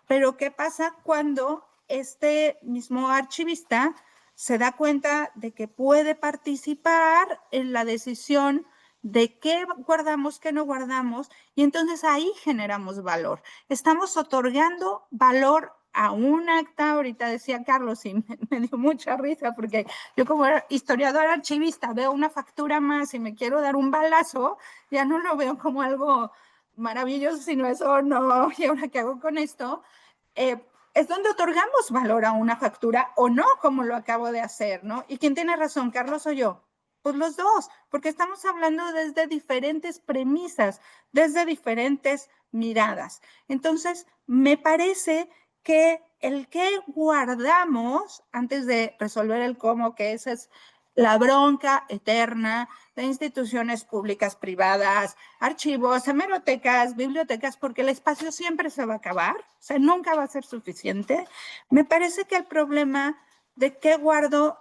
Pero ¿qué pasa cuando este mismo archivista se da cuenta de que puede participar en la decisión de qué guardamos, qué no guardamos? Y entonces ahí generamos valor. Estamos otorgando valor a un acta. Ahorita decía Carlos y me dio mucha risa porque yo como historiador archivista veo una factura más y me quiero dar un balazo, ya no lo veo como algo maravilloso, sino eso no, ¿y ahora qué hago con esto? Es donde otorgamos valor a una factura o no, como lo acabo de hacer, ¿no? ¿Y quién tiene razón, Carlos o yo? Pues los dos, porque estamos hablando desde diferentes premisas, desde diferentes miradas. Entonces, me parece que el que guardamos, antes de resolver el cómo, que esa es la bronca eterna de instituciones públicas, privadas, archivos, hemerotecas, bibliotecas, porque el espacio siempre se va a acabar, o sea, nunca va a ser suficiente. Me parece que el problema de qué guardo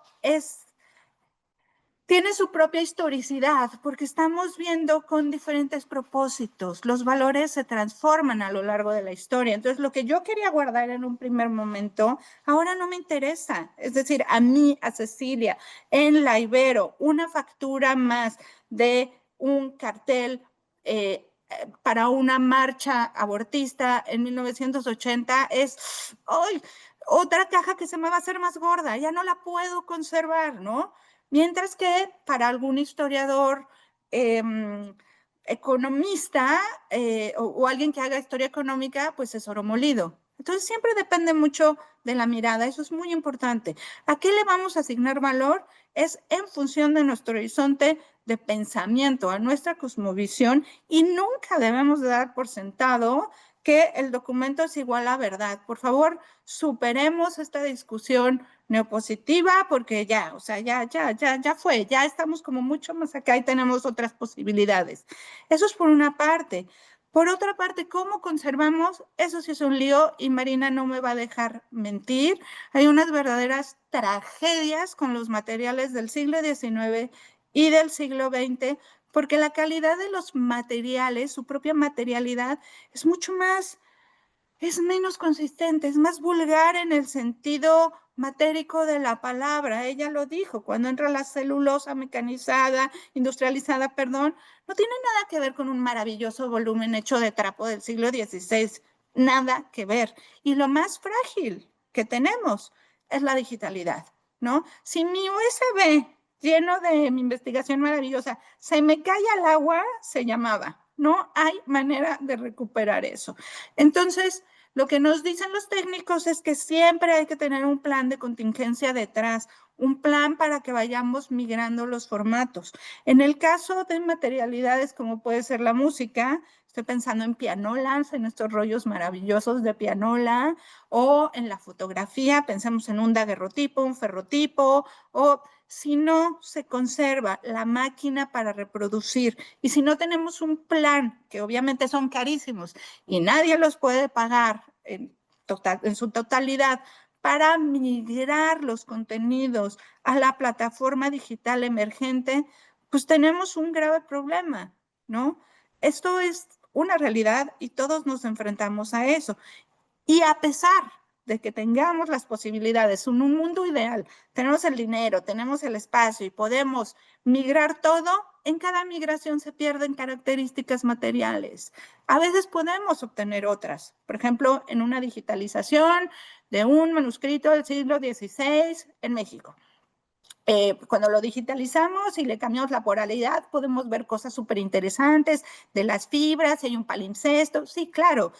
tiene su propia historicidad, porque estamos viendo con diferentes propósitos. Los valores se transforman a lo largo de la historia. Entonces, lo que yo quería guardar en un primer momento, ahora no me interesa. Es decir, a mí, a Cecilia, en la Ibero, una factura más de un cartel para una marcha abortista en 1980 es ¡ay! Otra caja que se me va a hacer más gorda, ya no la puedo conservar, ¿no? Mientras que para algún historiador economista o alguien que haga historia económica, pues es oro molido. Entonces siempre depende mucho de la mirada, eso es muy importante. ¿A qué le vamos a asignar valor? Es en función de nuestro horizonte de pensamiento, a nuestra cosmovisión, y nunca debemos de dar por sentado que el documento es igual a verdad. Por favor, superemos esta discusión neopositiva, porque ya, o sea, ya fue, ya estamos como mucho más acá y tenemos otras posibilidades. Eso es por una parte. Por otra parte, ¿cómo conservamos? Eso sí es un lío y Marina no me va a dejar mentir. Hay unas verdaderas tragedias con los materiales del siglo XIX y del siglo XX, porque la calidad de los materiales, su propia materialidad, es mucho más, es menos consistente, es más vulgar en el sentido matérico de la palabra. Ella lo dijo, cuando entra la celulosa mecanizada, industrializada, perdón, no tiene nada que ver con un maravilloso volumen hecho de trapo del siglo XVI, nada que ver. Y lo más frágil que tenemos es la digitalidad, ¿no? Si mi USB lleno de mi investigación maravillosa se me cae al agua, se llamaba. No hay manera de recuperar eso. Entonces, lo que nos dicen los técnicos es que siempre hay que tener un plan de contingencia detrás, un plan para que vayamos migrando los formatos. En el caso de materialidades como puede ser la música, estoy pensando en pianolas, en estos rollos maravillosos de pianola, o en la fotografía, pensemos en un daguerrotipo, un ferrotipo, o si no se conserva la máquina para reproducir y si no tenemos un plan, que obviamente son carísimos y nadie los puede pagar en su totalidad, para migrar los contenidos a la plataforma digital emergente, pues tenemos un grave problema, ¿no? Esto es una realidad y todos nos enfrentamos a eso. Y a pesar de que tengamos las posibilidades, en un mundo ideal, tenemos el dinero, tenemos el espacio y podemos migrar todo, en cada migración se pierden características materiales. A veces podemos obtener otras. Por ejemplo, en una digitalización de un manuscrito del siglo XVI en México. Cuando lo digitalizamos y le cambiamos la polaridad, podemos ver cosas súper interesantes de las fibras, hay un palimpsesto, sí, claro,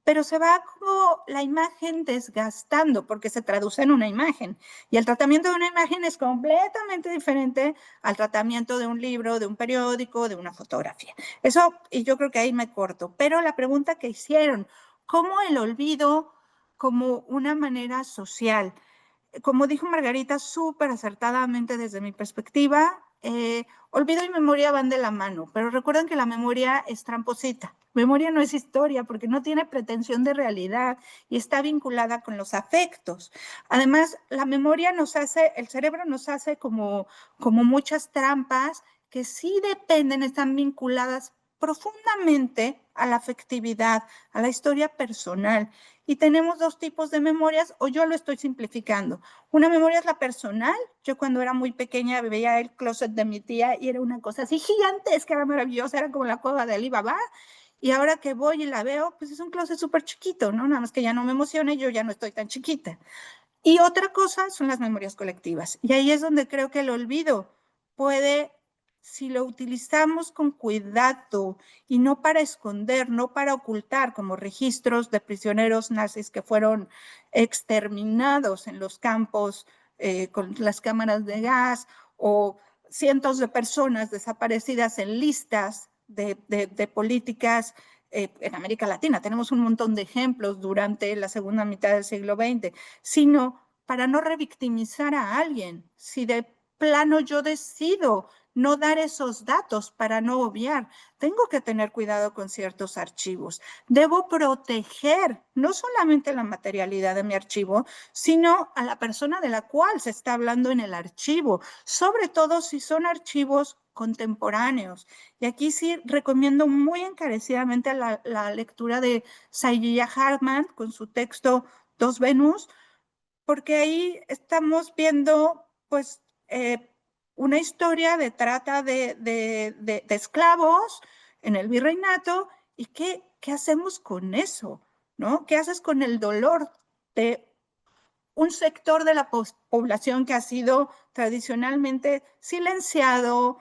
pero se va como la imagen desgastando porque se traduce en una imagen. Y el tratamiento de una imagen es completamente diferente al tratamiento de un libro, de un periódico, de una fotografía. Eso, y yo creo que ahí me corto. Pero la pregunta que hicieron, ¿cómo el olvido como una manera social? Como dijo Margarita súper acertadamente desde mi perspectiva, olvido y memoria van de la mano, pero recuerden que la memoria es tramposita. Memoria no es historia porque no tiene pretensión de realidad y está vinculada con los afectos. Además, la memoria nos hace, el cerebro nos hace como muchas trampas que sí dependen, están vinculadas profundamente a la afectividad, a la historia personal. Y tenemos dos tipos de memorias, o yo lo estoy simplificando. Una memoria es la personal. Yo cuando era muy pequeña veía el closet de mi tía y era una cosa así gigantesca, era maravillosa, era como la cueva de Alibaba. Y ahora que voy y la veo, pues es un closet súper chiquito, ¿no? Nada más que ya no me emociona y yo ya no estoy tan chiquita. Y otra cosa son las memorias colectivas. Y ahí es donde creo que el olvido puede, si lo utilizamos con cuidado y no para esconder, no para ocultar, como registros de prisioneros nazis que fueron exterminados en los campos con las cámaras de gas, o cientos de personas desaparecidas en listas de políticas en América Latina. Tenemos un montón de ejemplos durante la segunda mitad del siglo XX, sino para no revictimizar a alguien. Si de plano yo decido no dar esos datos para no obviar, tengo que tener cuidado con ciertos archivos. Debo proteger no solamente la materialidad de mi archivo, sino a la persona de la cual se está hablando en el archivo, sobre todo si son archivos contemporáneos. Y aquí sí recomiendo muy encarecidamente la lectura de Sayyiya Hartman con su texto Dos Venus, porque ahí estamos viendo pues una historia de trata de esclavos en el virreinato y qué hacemos con eso, ¿no? ¿Qué haces con el dolor de un sector de la población que ha sido tradicionalmente silenciado,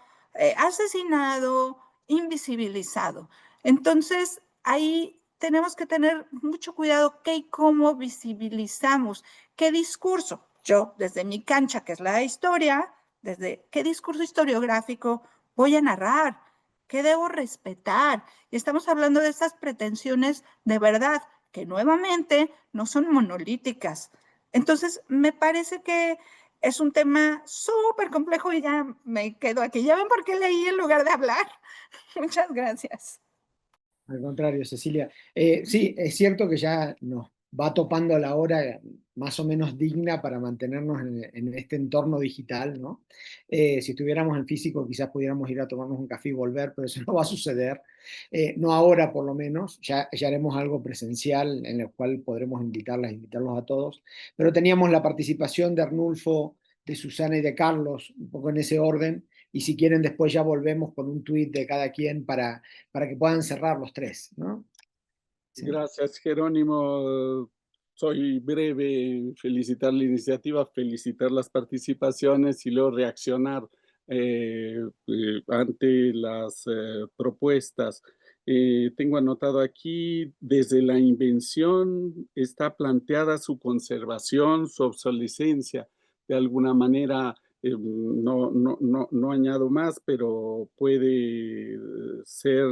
asesinado, invisibilizado? Entonces, ahí tenemos que tener mucho cuidado qué y cómo visibilizamos, qué discurso. Yo, desde mi cancha, que es la historia, desde qué discurso historiográfico voy a narrar, qué debo respetar. Y estamos hablando de estas pretensiones de verdad, que nuevamente no son monolíticas. Entonces, me parece que es un tema súper complejo y ya me quedo aquí. ¿Ya ven por qué leí en lugar de hablar? Muchas gracias. Al contrario, Cecilia. Sí, es cierto que ya nos va topando la hora más o menos digna para mantenernos en este entorno digital, ¿no? Si estuviéramos en físico quizás pudiéramos ir a tomarnos un café y volver, pero eso no va a suceder. No ahora por lo menos, ya haremos algo presencial en el cual podremos invitarlos a todos, pero teníamos la participación de Arnulfo, de Susana y de Carlos, un poco en ese orden, y si quieren después ya volvemos con un tuit de cada quien para que puedan cerrar los tres, ¿no? ¿Sí? Gracias, Jerónimo. Soy breve, felicitar la iniciativa, felicitar las participaciones y luego reaccionar ante las propuestas. Tengo anotado aquí, desde la invención está planteada su conservación, su obsolescencia. De alguna manera, no añado más, pero puede ser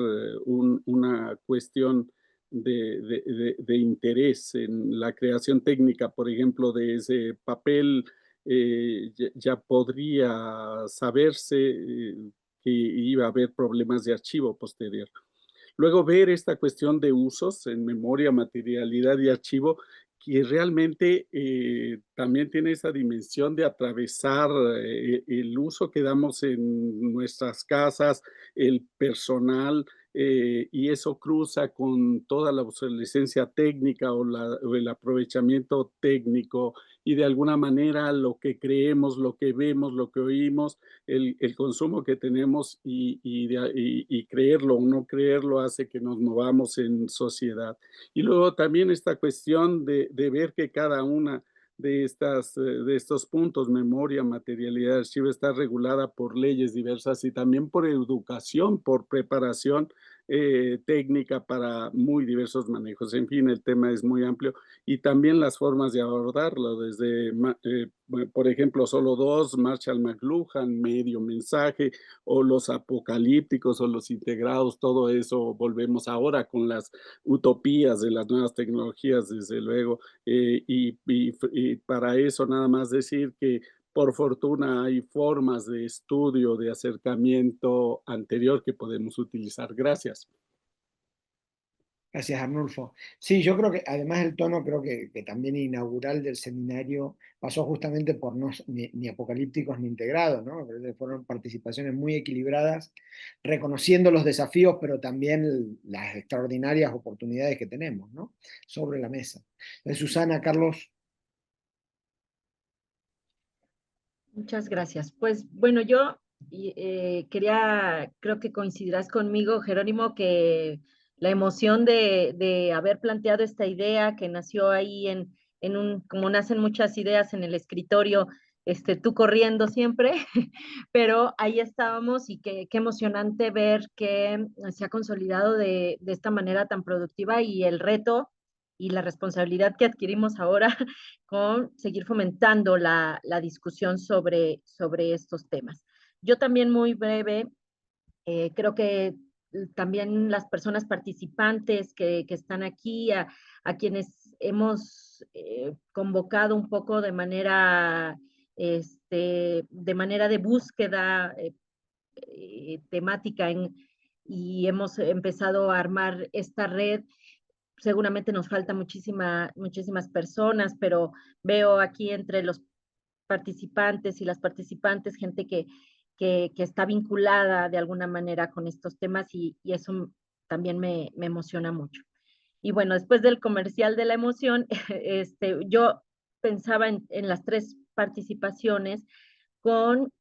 una cuestión de interés en la creación técnica, por ejemplo, de ese papel, ya podría saberse que iba a haber problemas de archivo posterior. Luego ver esta cuestión de usos en memoria, materialidad y archivo, que realmente también tiene esa dimensión de atravesar el uso que damos en nuestras casas, el personal, y eso cruza con toda la obsolescencia técnica o el aprovechamiento técnico y de alguna manera lo que creemos, lo que vemos, lo que oímos, el consumo que tenemos y creerlo o no creerlo hace que nos movamos en sociedad. Y luego también esta cuestión de ver que cada una de estos puntos, memoria, materialidad, archivo, está regulada por leyes diversas y también por educación, por preparación técnica para muy diversos manejos. En fin, el tema es muy amplio y también las formas de abordarlo, desde, por ejemplo, solo dos, Marshall McLuhan, medio mensaje, o los apocalípticos o los integrados, todo eso volvemos ahora con las utopías de las nuevas tecnologías, desde luego, y para eso nada más decir que por fortuna hay formas de estudio, de acercamiento anterior que podemos utilizar. Gracias. Gracias, Arnulfo. Sí, yo creo que además el tono creo que también inaugural del seminario pasó justamente por ni apocalípticos ni integrados, ¿no? Fueron participaciones muy equilibradas, reconociendo los desafíos, pero también las extraordinarias oportunidades que tenemos, ¿no? Sobre la mesa. Entonces, Susana, Carlos. Muchas gracias. Pues bueno, yo creo que coincidirás conmigo, Jerónimo, que la emoción de haber planteado esta idea que nació ahí como nacen muchas ideas en el escritorio, tú corriendo siempre, pero ahí estábamos y qué emocionante ver que se ha consolidado de esta manera tan productiva y el reto y la responsabilidad que adquirimos ahora con seguir fomentando la discusión sobre estos temas. Yo también muy breve, creo que también las personas participantes que están aquí, a quienes hemos convocado un poco de manera de búsqueda temática y hemos empezado a armar esta red. Seguramente nos faltan muchísimas personas, pero veo aquí entre los participantes y las participantes gente que está vinculada de alguna manera con estos temas y eso también me emociona mucho. Y bueno, después del comercial de la emoción, yo pensaba en las tres participaciones con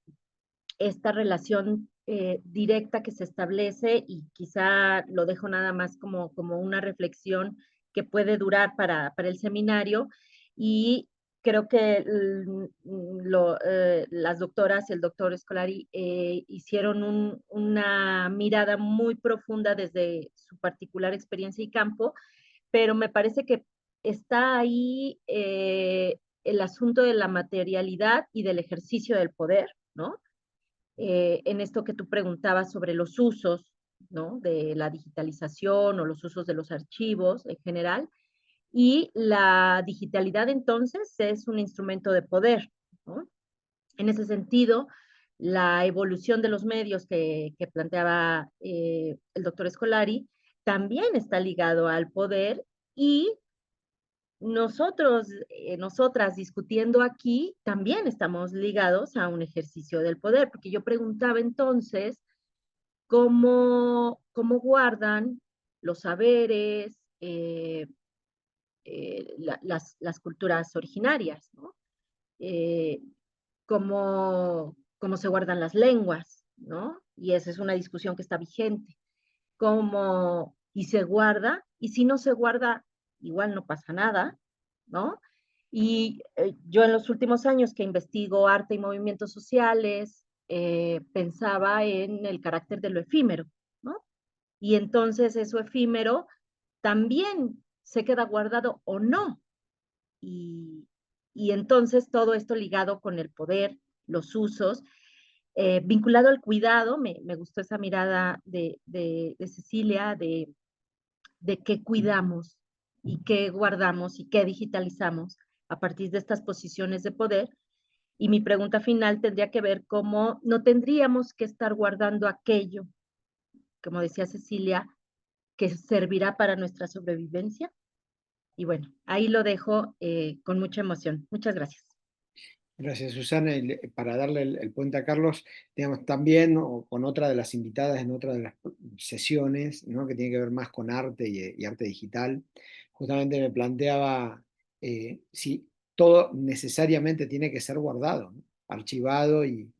esta relación directa que se establece y quizá lo dejo nada más como una reflexión que puede durar para el seminario y creo que las doctoras y el doctor Scolari hicieron una mirada muy profunda desde su particular experiencia y campo, pero me parece que está ahí el asunto de la materialidad y del ejercicio del poder, ¿no? En esto que tú preguntabas sobre los usos, ¿no? De la digitalización o los usos de los archivos en general. Y la digitalidad entonces es un instrumento de poder, ¿no? En ese sentido, la evolución de los medios que planteaba el doctor Scolari también está ligado al poder y nosotros, nosotras discutiendo aquí, también estamos ligados a un ejercicio del poder, porque yo preguntaba entonces cómo guardan los saberes, las culturas originarias, ¿no? Cómo se guardan las lenguas, ¿no? Y esa es una discusión que está vigente. Y se guarda, y si no se guarda, igual no pasa nada, ¿no? Y yo en los últimos años que investigo arte y movimientos sociales, pensaba en el carácter de lo efímero, ¿no? Y entonces eso efímero también se queda guardado o no. Y, y entonces todo esto ligado con el poder, los usos, vinculado al cuidado, me gustó esa mirada de Cecilia, de qué cuidamos y qué guardamos y qué digitalizamos a partir de estas posiciones de poder. Y mi pregunta final tendría que ver cómo no tendríamos que estar guardando aquello, como decía Cecilia, que servirá para nuestra sobrevivencia. Y bueno, ahí lo dejo con mucha emoción. Muchas gracias. Gracias, Susana. Y para darle el puente a Carlos, digamos, también con otra de las invitadas en otra de las sesiones, ¿no? Que tiene que ver más con arte y arte digital, justamente me planteaba si todo necesariamente tiene que ser guardado, ¿no? Archivado y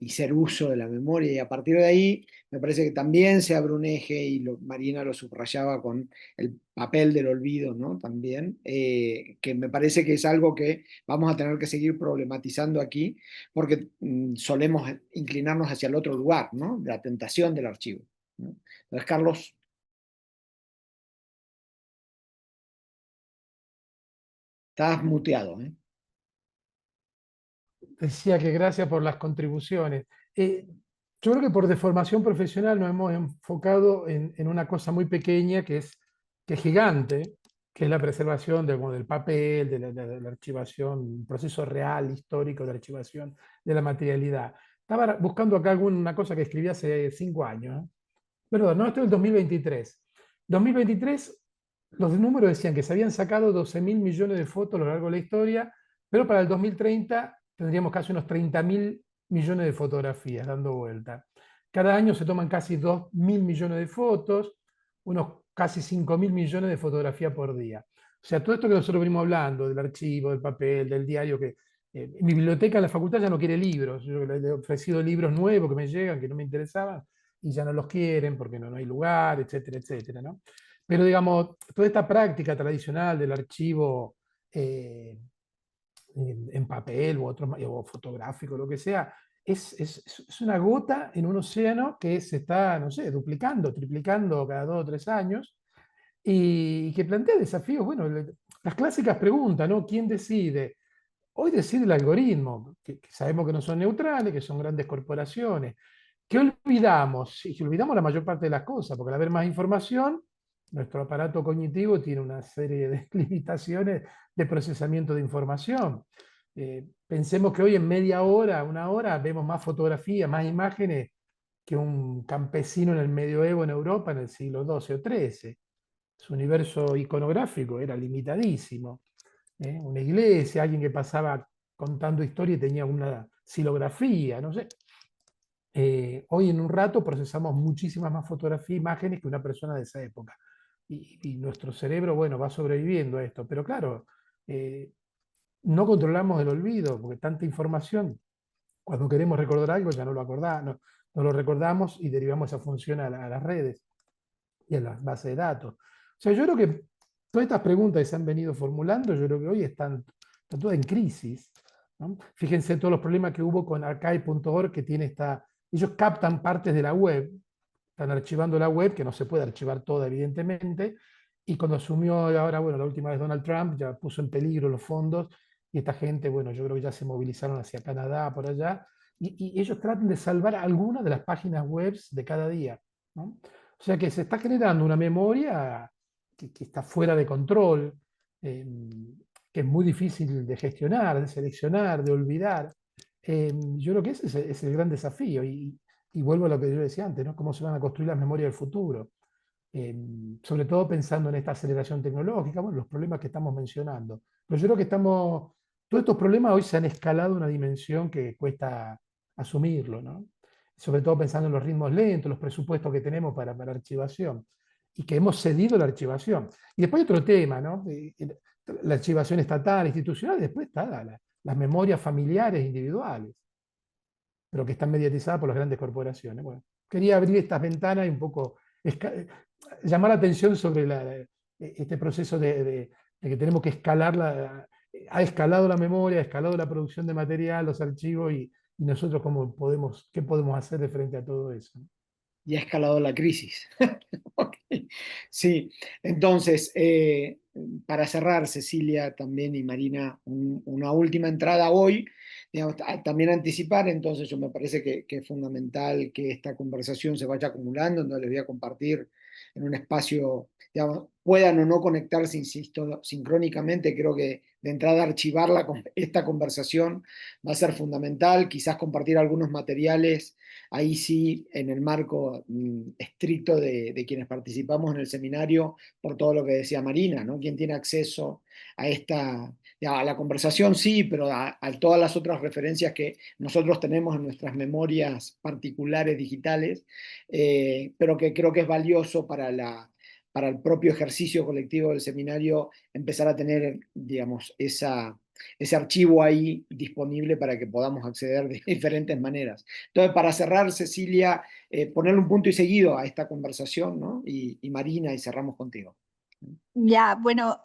ser uso de la memoria. Y a partir de ahí, me parece que también se abre un eje, y Marina lo subrayaba con el papel del olvido, ¿no? También, que me parece que es algo que vamos a tener que seguir problematizando aquí, porque solemos inclinarnos hacia el otro lugar, ¿no? De la tentación del archivo, ¿no? Entonces, Carlos. Estás muteado, ¿eh? Decía que gracias por las contribuciones. Yo creo que por deformación profesional nos hemos enfocado en una cosa muy pequeña que es gigante, que es la preservación del papel, de la archivación, un proceso real, histórico de archivación de la materialidad. Estaba buscando acá alguna cosa que escribí hace 5 años. Perdón, no, esto es el 2023. 2023, los números decían que se habían sacado 12.000 millones de fotos a lo largo de la historia, pero para el 2030 tendríamos casi unos 30.000 millones de fotografías dando vuelta. Cada año se toman casi 2.000 millones de fotos, unos casi 5.000 millones de fotografías por día. O sea, todo esto que nosotros venimos hablando, del archivo, del papel, del diario, que mi biblioteca en la facultad ya no quiere libros. Yo le he ofrecido libros nuevos que me llegan, que no me interesaban, y ya no los quieren porque no hay lugar, etcétera, etcétera, ¿no? Pero digamos, toda esta práctica tradicional del archivo en papel o fotográfico, lo que sea, es una gota en un océano que se está, no sé, duplicando, triplicando cada 2 o 3 años, y que plantea desafíos. Bueno, las clásicas preguntas, ¿no? ¿Quién decide? Hoy decide el algoritmo, que sabemos que no son neutrales, que son grandes corporaciones. ¿Qué olvidamos? Y que olvidamos la mayor parte de las cosas, porque al haber más información, nuestro aparato cognitivo tiene una serie de limitaciones de procesamiento de información. Pensemos que hoy en media hora, 1 hora, vemos más fotografías, más imágenes que un campesino en el medioevo en Europa en el siglo XII o XIII. Su universo iconográfico era limitadísimo. Una iglesia, alguien que pasaba contando historia y tenía una xilografía, no sé. Hoy en un rato procesamos muchísimas más fotografías e imágenes que una persona de esa época. Y nuestro cerebro, bueno, va sobreviviendo a esto. Pero claro, no controlamos el olvido, porque tanta información, cuando queremos recordar algo ya no lo acordamos, no lo recordamos y derivamos esa función a las redes y a las bases de datos. O sea, yo creo que todas estas preguntas que se han venido formulando, yo creo que hoy están todas en crisis, ¿no? Fíjense todos los problemas que hubo con archive.org, que tiene ellos captan partes de la web, están archivando la web, que no se puede archivar toda, evidentemente, y cuando asumió ahora, bueno, la última vez Donald Trump, ya puso en peligro los fondos, y esta gente, bueno, yo creo que ya se movilizaron hacia Canadá, por allá, y ellos tratan de salvar algunas de las páginas web de cada día, ¿no? O sea que se está generando una memoria que está fuera de control, que es muy difícil de gestionar, de seleccionar, de olvidar. Yo creo que ese es el gran desafío. Y vuelvo a lo que yo decía antes, ¿no? ¿Cómo se van a construir las memorias del futuro? sobre todo pensando en esta aceleración tecnológica, bueno, los problemas que estamos mencionando. Pero yo creo que todos estos problemas hoy se han escalado a una dimensión que cuesta asumirlo, ¿no? Sobre todo pensando en los ritmos lentos, los presupuestos que tenemos para archivación, y que hemos cedido la archivación. Y después hay otro tema, ¿no? La archivación estatal, institucional, y después está las memorias familiares individuales, pero que están mediatizadas por las grandes corporaciones. Bueno, quería abrir estas ventanas y un poco llamar la atención sobre este proceso de que tenemos que escalar, ha escalado la memoria, ha escalado la producción de material, los archivos, y nosotros qué podemos hacer de frente a todo eso. Y ha escalado la crisis. Okay. Sí, entonces, para cerrar, Cecilia también y Marina, una última entrada hoy, digamos, también anticipar, entonces yo me parece que es fundamental que esta conversación se vaya acumulando, entonces les voy a compartir en un espacio, digamos, puedan o no conectarse, insisto, sincrónicamente, creo que de entrada archivar esta conversación va a ser fundamental, quizás compartir algunos materiales, ahí sí, en el marco estricto de quienes participamos en el seminario, por todo lo que decía Marina, ¿no? ¿Quién tiene acceso a a la conversación? Sí, pero a todas las otras referencias que nosotros tenemos en nuestras memorias particulares digitales, pero que creo que es valioso para el propio ejercicio colectivo del seminario empezar a tener, digamos, ese archivo ahí disponible para que podamos acceder de diferentes maneras. Entonces, para cerrar, Cecilia, ponerle un punto y seguido a esta conversación, ¿no? Y Marina, y cerramos contigo. Ya, bueno,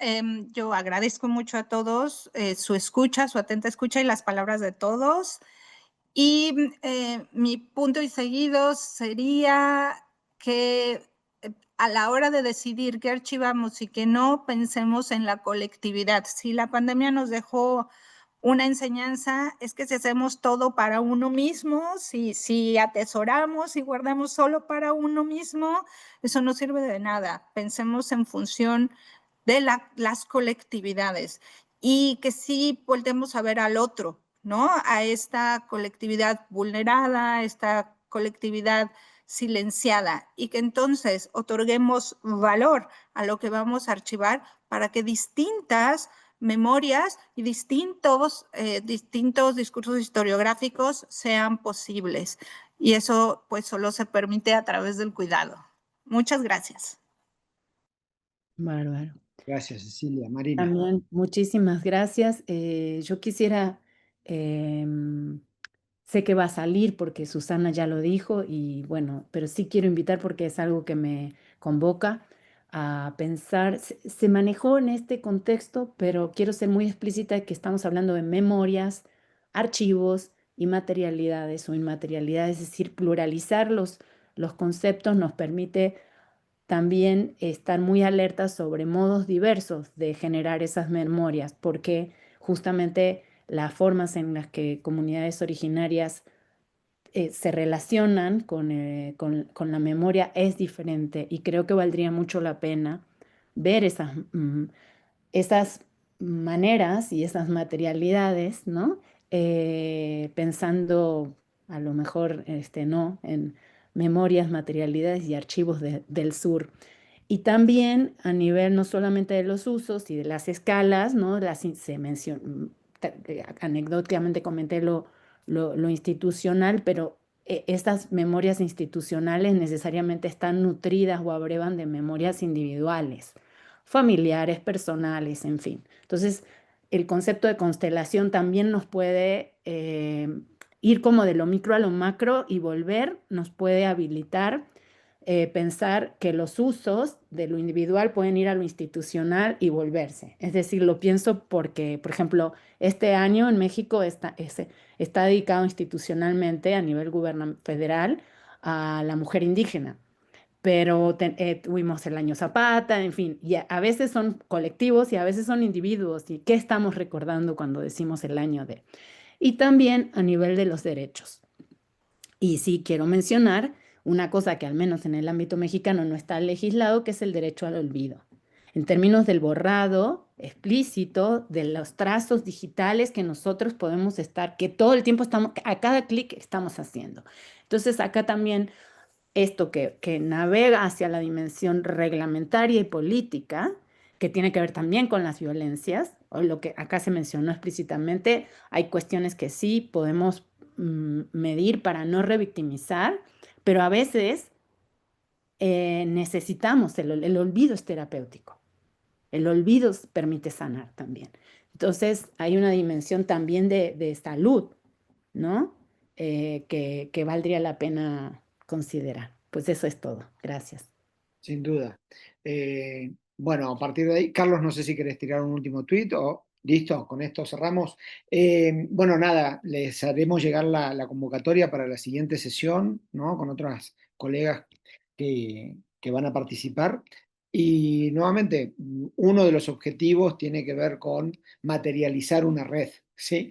yo agradezco mucho a todos su escucha, su atenta escucha y las palabras de todos. Y mi punto y seguido sería que a la hora de decidir qué archivamos y qué no, pensemos en la colectividad. Si la pandemia nos dejó una enseñanza, es que si hacemos todo para uno mismo, si atesoramos y guardamos solo para uno mismo, eso no sirve de nada. Pensemos en función de las colectividades y que sí voltemos a ver al otro, ¿no? A esta colectividad vulnerada, a esta colectividad silenciada, y que entonces otorguemos valor a lo que vamos a archivar para que distintas memorias y distintos discursos historiográficos sean posibles. Y eso pues solo se permite a través del cuidado. Muchas gracias. Bárbaro. Gracias, Cecilia. Marina. También, muchísimas gracias. Yo quisiera, sé que va a salir porque Susana ya lo dijo, y bueno, pero sí quiero invitar porque es algo que me convoca a pensar. Se manejó en este contexto, pero quiero ser muy explícita de que estamos hablando de memorias, archivos y materialidades o inmaterialidades, es decir, pluralizar los conceptos nos permite también estar muy alertas sobre modos diversos de generar esas memorias, porque justamente las formas en las que comunidades originarias se relacionan con la memoria es diferente, y creo que valdría mucho la pena ver esas maneras y esas materialidades, ¿no? Pensando a lo mejor no en memorias, materialidades y archivos del sur. Y también a nivel no solamente de los usos y de las escalas, ¿no? Se mencionó, anecdóticamente comenté lo institucional, pero estas memorias institucionales necesariamente están nutridas o abrevan de memorias individuales, familiares, personales, en fin. Entonces, el concepto de constelación también nos puede ir como de lo micro a lo macro, y nos puede habilitar pensar que los usos de lo individual pueden ir a lo institucional y volverse. Es decir, lo pienso porque, por ejemplo, este año en México está dedicado institucionalmente a nivel federal a la mujer indígena, pero tuvimos el año Zapata, en fin, y a veces son colectivos y a veces son individuos. ¿Y qué estamos recordando cuando decimos el año de? Y también a nivel de los derechos. Y sí quiero mencionar una cosa que al menos en el ámbito mexicano no está legislado, que es el derecho al olvido. En términos del borrado explícito, de los trazos digitales que nosotros podemos estar, que todo el tiempo estamos, a cada clic estamos haciendo. Entonces acá también esto que navega hacia la dimensión reglamentaria y política, que tiene que ver también con las violencias, o lo que acá se mencionó explícitamente, hay cuestiones que sí podemos medir para no revictimizar, pero a veces necesitamos, el olvido es terapéutico, el olvido permite sanar también. Entonces hay una dimensión también de salud, ¿no? Que valdría la pena considerar. Pues eso es todo. Gracias. Sin duda. Bueno, a partir de ahí, Carlos, no sé si querés tirar un último tuit o listo, con esto cerramos. Bueno, nada, les haremos llegar la convocatoria para la siguiente sesión, ¿no? Con otras colegas que van a participar. Y nuevamente, uno de los objetivos tiene que ver con materializar una red, ¿sí?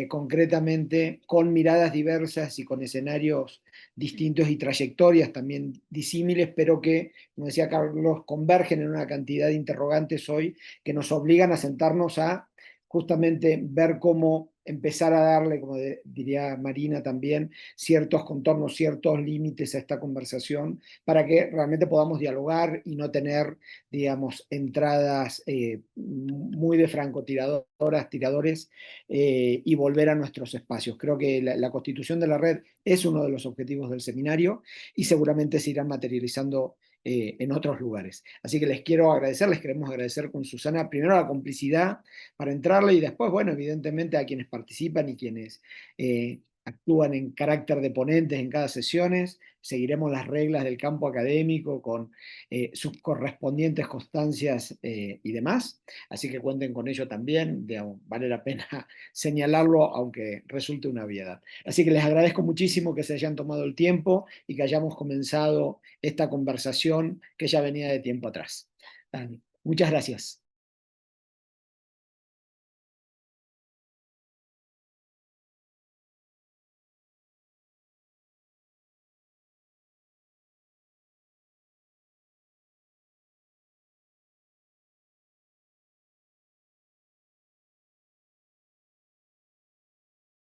Concretamente, con miradas diversas y con escenarios distintos y trayectorias también disímiles, pero que, como decía Carlos, convergen en una cantidad de interrogantes hoy que nos obligan a sentarnos a justamente ver cómo empezar a darle, como diría Marina también, ciertos contornos, ciertos límites a esta conversación para que realmente podamos dialogar y no tener, digamos, entradas muy de francotiradoras, tiradores, y volver a nuestros espacios. Creo que la constitución de la red es uno de los objetivos del seminario y seguramente se irán materializando en otros lugares. Así que les quiero agradecer, les queremos agradecer con Susana, primero la complicidad para entrarle y después, bueno, evidentemente a quienes participan y quienes actúan en carácter de ponentes en cada sesiones. Seguiremos las reglas del campo académico con sus correspondientes constancias y demás. Así que cuenten con ello también. Digamos, vale la pena señalarlo, aunque resulte una obviedad. Así que les agradezco muchísimo que se hayan tomado el tiempo y que hayamos comenzado esta conversación que ya venía de tiempo atrás. Muchas gracias.